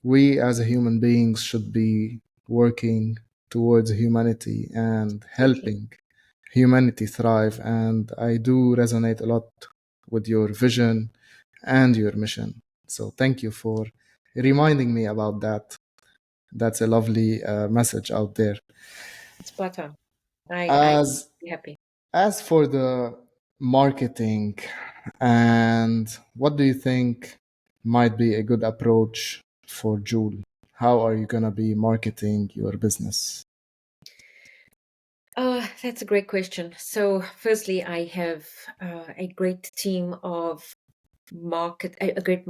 We as a human beings should be working towards humanity and helping humanity thrive. And I do resonate a lot with your vision and your mission. So thank you for reminding me about that. That's a lovely message out there. It's butter. I As be happy. as for the marketing, and what do you think might be a good approach for Joule? How are you going to be marketing your business? That's a great question. So, firstly, I have a great team of a great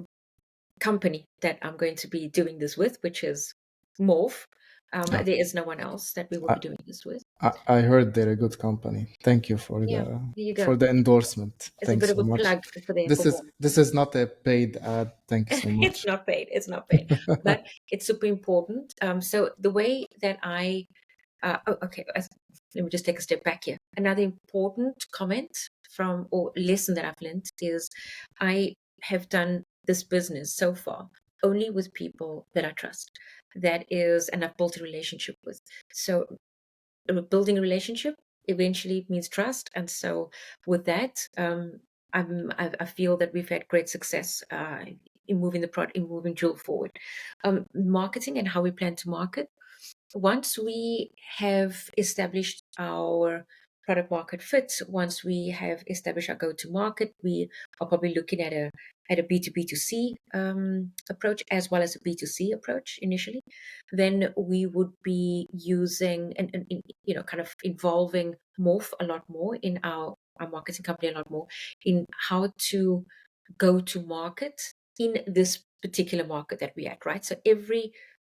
company that I'm going to be doing this with, which is Morph. Yeah. There is no one else that we will I, be doing this with. I heard they're a good company. Thank you Yeah, there you for go. the endorsement. It's a Thanks bit of so a much. plug for them This for is Morph. this is not a paid ad. Thank you so It's much. not paid. It's not paid, but it's super important. So the way that okay, let me just take a step back here. Another important comment from or lesson that I've learned is I have done this business so far only with people that I trust. That is, and I've built a relationship with. So building a relationship eventually means trust, and so with that, I feel that we've had great success in moving the product, in moving Joule forward. Marketing and how we plan to market. Once we have established our product market fit, once we have established our go-to market, we are probably looking at a B2B2C approach as well as a B2C approach initially. Then we would be using and kind of involving Morph a lot more in our marketing company a lot more in how to go to market in this particular market that we're at, right? So every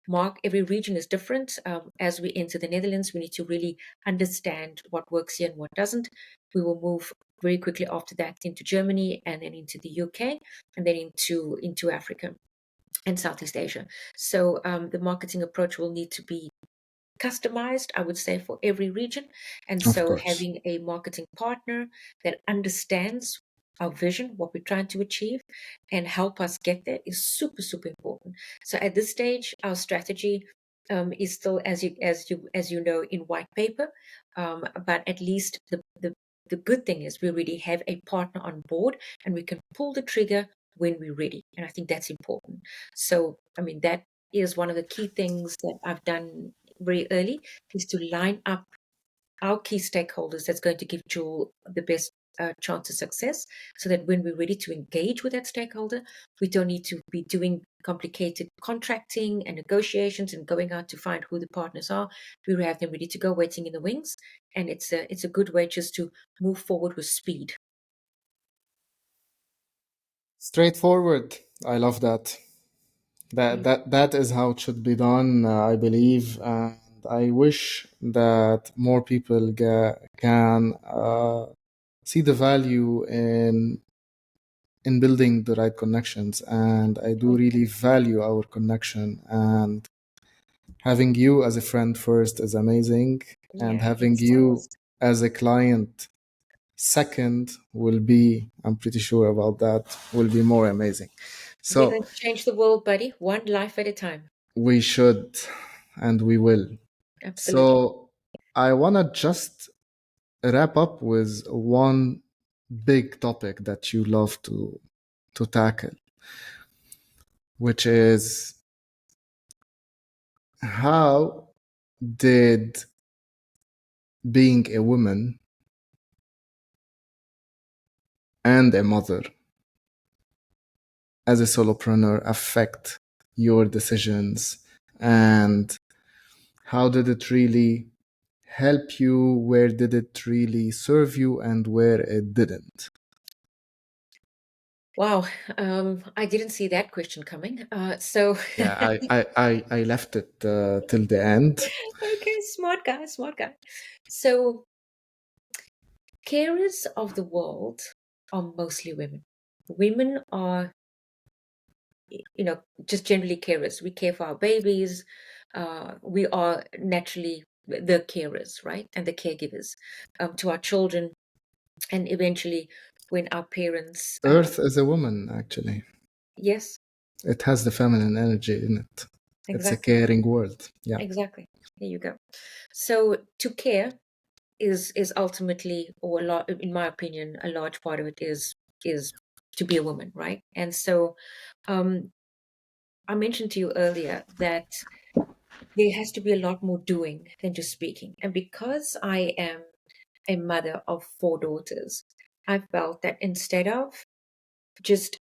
region is different. As we enter the Netherlands, we need to really understand what works here and what doesn't. We will move very quickly after that into Germany and then into the UK and then into Africa and Southeast Asia. So the marketing approach will need to be customized, I would say, for every region. And Of so course. having a marketing partner that understands our vision, what we're trying to achieve, and help us get there is super, super important. So at this stage, our strategy is still, as you know, in white paper. But at least the good thing is we already have a partner on board and we can pull the trigger when we're ready. And I think that's important. So, I mean, that is one of the key things that I've done very early, is to line up our key stakeholders that's going to give Joule the best chance of success, so that when we're ready to engage with that stakeholder, we don't need to be doing complicated contracting and negotiations and going out to find who the partners are. We have them ready to go, waiting in the wings, and it's a good way just to move forward with speed. Straightforward. I love that. Mm. That is how it should be done, I believe, and I wish that more people can see the value in building the right connections. And I do really value our connection. And having you as a friend first is amazing, and Yeah, having it's you as a client second will be, I'm pretty sure about that, will be more amazing. we're So going to change the world, buddy, one life at a time. we should, and we will. Absolutely. So I want to just wrap up with one big topic that you love to tackle, which is how did being a woman and a mother as a solopreneur affect your decisions, and how did it really help you? Where did it really serve you, and where it didn't? Wow, I didn't see that question coming. So, Yeah, I left it till the end. okay, smart guy, smart guy. So, carers of the world are mostly women. Women are, just generally carers. We care for our babies. We are naturally the carers, right? And the caregivers to our children. And eventually, when our parents, Earth is a woman, actually. yes, It has the feminine energy in it. It's a exactly, caring world. Yeah. exactly. There you go. So, to care is ultimately, or a lot, in my opinion, a large part of it is to be a woman, right? And so um I mentioned to you earlier that there has to be a lot more doing than just speaking. And because I am a mother of four daughters, I felt that instead of just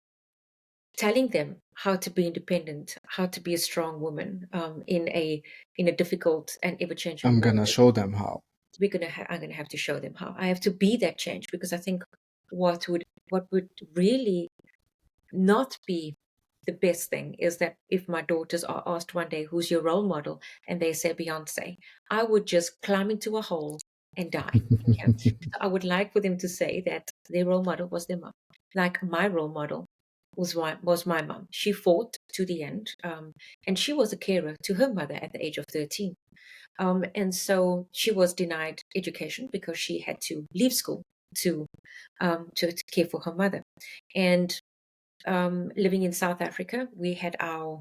telling them how to be independent, how to be a strong woman in a difficult and ever-changing I'm world. gonna show them how. I'm gonna have to show them how. I have to be that change, because I think what would really not be the best thing is that if my daughters are asked one day, who's your role model, and they say Beyonce, I would just climb into a hole and die. Okay? So I would like for them to say that their role model was their mom. Like my role model was my mom. She fought to the end, and she was a carer to her mother at the age of 13. And so she was denied education because she had to leave school to to care for her mother. And living in South Africa, we had our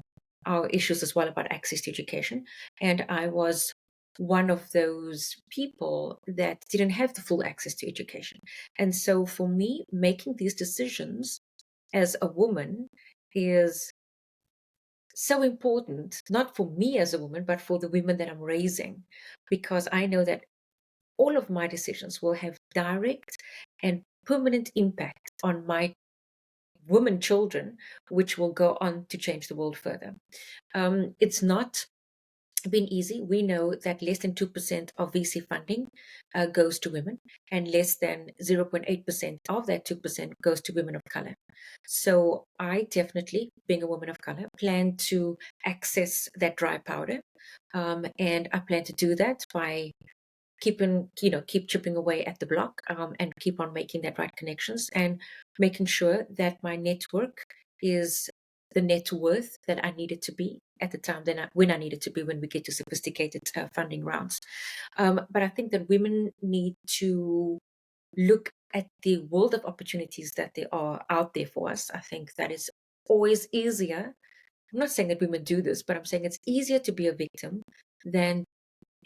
issues as well about access to education, and I was one of those people that didn't have the full access to education. And so for me, making these decisions as a woman is so important, not for me as a woman, but for the women that I'm raising, because I know that all of my decisions will have direct and permanent impact on my women children, which will go on to change the world further. It's not been easy. We know that less than 2% of VC funding goes to women, and less than 0.8% of that 2% goes to women of color. So I definitely, being a woman of color, plan to access that dry powder. And I plan to do that by keep chipping away at the block, and keep on making that right connections, and making sure that my network is the net worth that I needed to be at the time when I needed to be, when we get to sophisticated funding rounds. But I think that women need to look at the world of opportunities that there are out there for us. I think that is always easier. I'm not saying that women do this, but I'm saying it's easier to be a victim than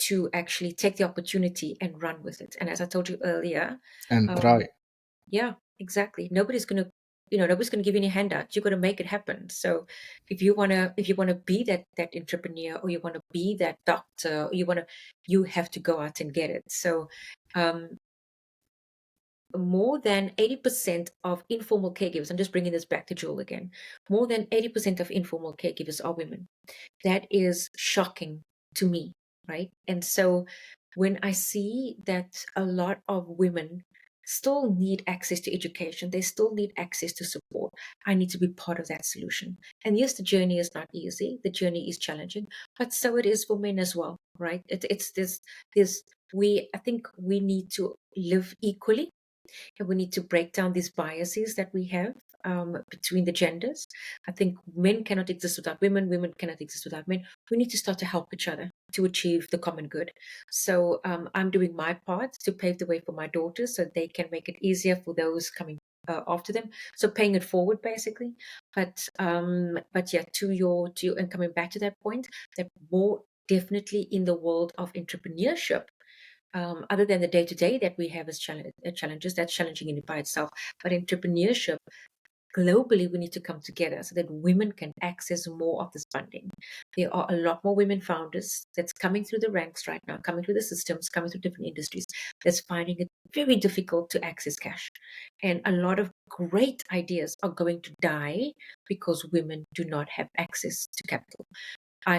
to actually take the opportunity and run with it. And as I told you earlier, And um, try. yeah, exactly. Nobody's gonna give you any handouts. You're gonna make it happen. So if you wanna be that entrepreneur, or you wanna be that doctor, or you have to go out and get it. So um, more than 80% of informal caregivers, I'm just bringing this back to Joule again, more than 80% of informal caregivers are women. That is shocking to me, right? And so when I see that a lot of women still need access to education, they still need access to support, I need to be part of that solution. And yes, the journey is not easy, the journey is challenging, but so it is for men as well, right? It's this I think we need to live equally, and we need to break down these biases that we have between the genders. I think men cannot exist without women, women cannot exist without men. We need to start to help each other to achieve the common good. So I'm doing my part to pave the way for my daughters so they can make it easier for those coming after them. So paying it forward, basically. But yeah, to and coming back to that point, that more definitely in the world of entrepreneurship, other than the day to day that we have as challenges, that's challenging in by itself. But entrepreneurship globally, we need to come together so that women can access more of this funding. There are a lot more women founders that's coming through the ranks right now, coming through the systems, coming through different industries, that's finding it very difficult to access cash. And a lot of great ideas are going to die because women do not have access to capital.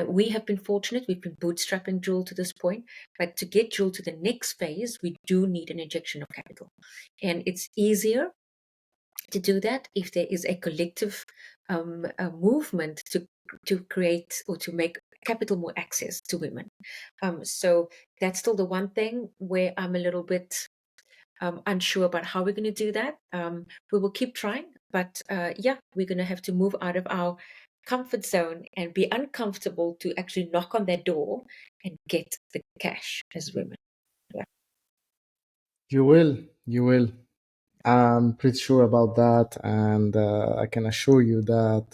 We have been fortunate. We've been bootstrapping Joule to this point, but to get Joule to the next phase, we do need an injection of capital. And it's easier to do that if there is a collective a movement to create or to make capital more access to women. So that's still the one thing where I'm a little bit unsure about how we're going to do that. We will keep trying, but yeah, we're going to have to move out of our comfort zone and be uncomfortable to actually knock on that door and get the cash as women. Yeah. You will. You will. I'm pretty sure about that, and I can assure you that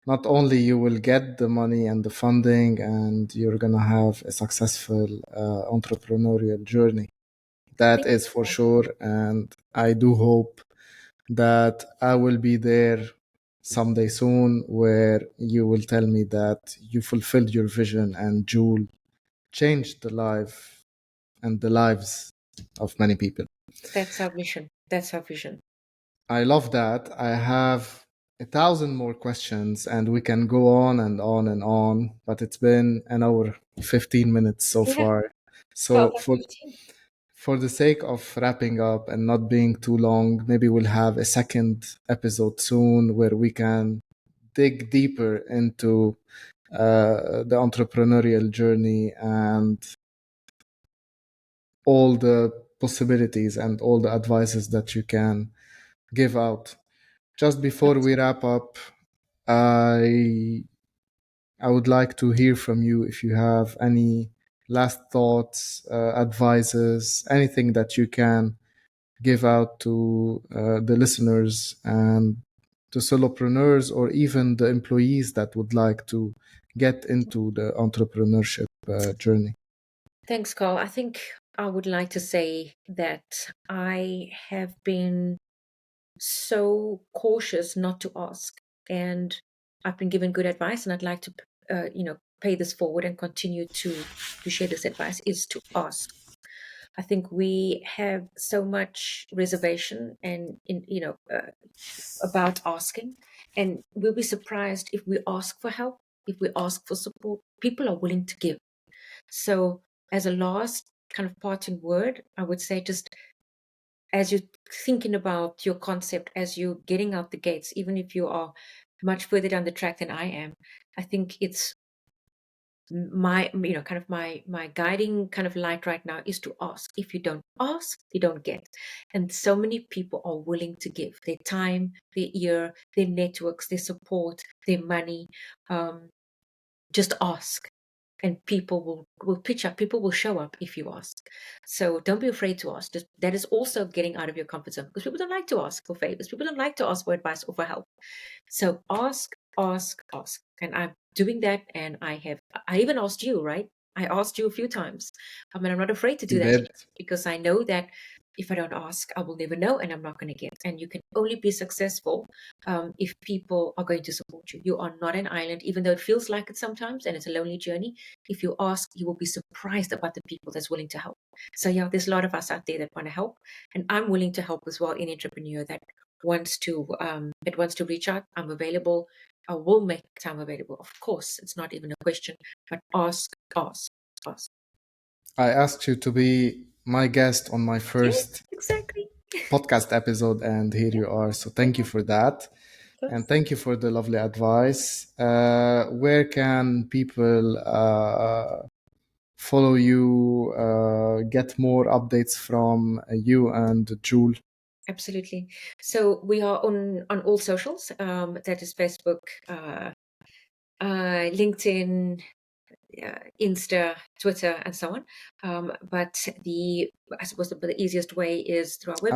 not only you will get the money and the funding, and you're gonna have a successful entrepreneurial journey. That Thank is for you. sure, and I do hope that I will be there someday soon, where you will tell me that you fulfilled your vision and Joule changed the life and the lives of many people. That's our mission. That's our vision. I love that. I have 1,000 more questions, and we can go on and on and on, but it's been an hour, 15 minutes so Yeah, far. felt So like 15. for the sake of wrapping up and not being too long, maybe we'll have a second episode soon where we can dig deeper into the entrepreneurial journey and all the possibilities and all the advices that you can give out. Just before we wrap up, I I would like to hear from you if you have any last thoughts, advices, anything that you can give out to the listeners and to solopreneurs or even the employees that would like to get into the entrepreneurship journey. Thanks, Carl. I think I would like to say that I have been so cautious not to ask, and I've been given good advice, and I'd like to, pay this forward and continue to share this advice is to ask. I think we have so much reservation and about asking, and we'll be surprised if we ask for help, if we ask for support. People are willing to give. So, as a last kind of parting word, I would say just as you're thinking about your concept, as you're getting out the gates, even if you are much further down the track than I am, I think it's my, kind of my guiding kind of light right now is to ask. If you don't ask, you don't get. And so many people are willing to give their time, their ear, their networks, their support, their money. Just ask, and people will pitch up. People will show up if you ask. So don't be afraid to ask. Just that is also getting out of your comfort zone, because people don't like to ask for favors. People don't like to ask for advice or for help. So ask, ask, ask. And I'm doing that. And I even asked you, right? I asked you a few times. I mean, I'm not afraid to do You that did. here, because I know that if I don't ask, I will never know, and I'm not going to get. And you can only be successful if people are going to support you. You are not an island, even though it feels like it sometimes, and it's a lonely journey. If you ask, you will be surprised about the people that's willing to help. So yeah, there's a lot of us out there that want to help, and I'm willing to help as well. In entrepreneur that wants to reach out, I'm available. I will make time available. Of course, it's not even a question. But ask, ask, ask. I asked you to be my guest on my Yes, first exactly. podcast episode, and here Yeah, you are. So yeah, thank you for that. of And course. thank you for the lovely advice. Where can people follow you, get more updates from you and Joule? Absolutely. So we are on all socials. That is Facebook, LinkedIn, Insta, Twitter, and so on. But I suppose the easiest way is through our website.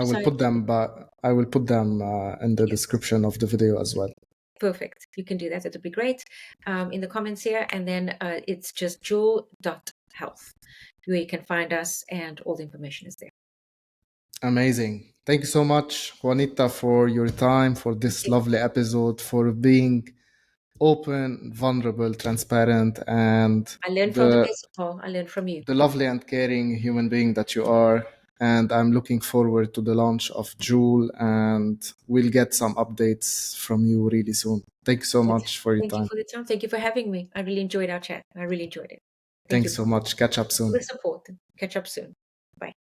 I will put them in the Yes, description of the video as well. perfect. You can do that. That would be great. In the comments here, and then it's just joule.health, where you can find us, and all the information is there. Amazing. Thank you so much, Juanita, for your time, for Thank this you. lovely episode, for being open, vulnerable, transparent, and I learned from the the best, Paul. I learned from you. the lovely and caring human being that you are. And I'm looking forward to the launch of Joule, and we'll get some updates from you really soon. Thank you so much for your Thank you time. for the time. Thank you for having me. I really enjoyed our chat. I really enjoyed it. Thank you, Thanks so Paul. much. Catch up For soon. the support. Catch up soon. Bye.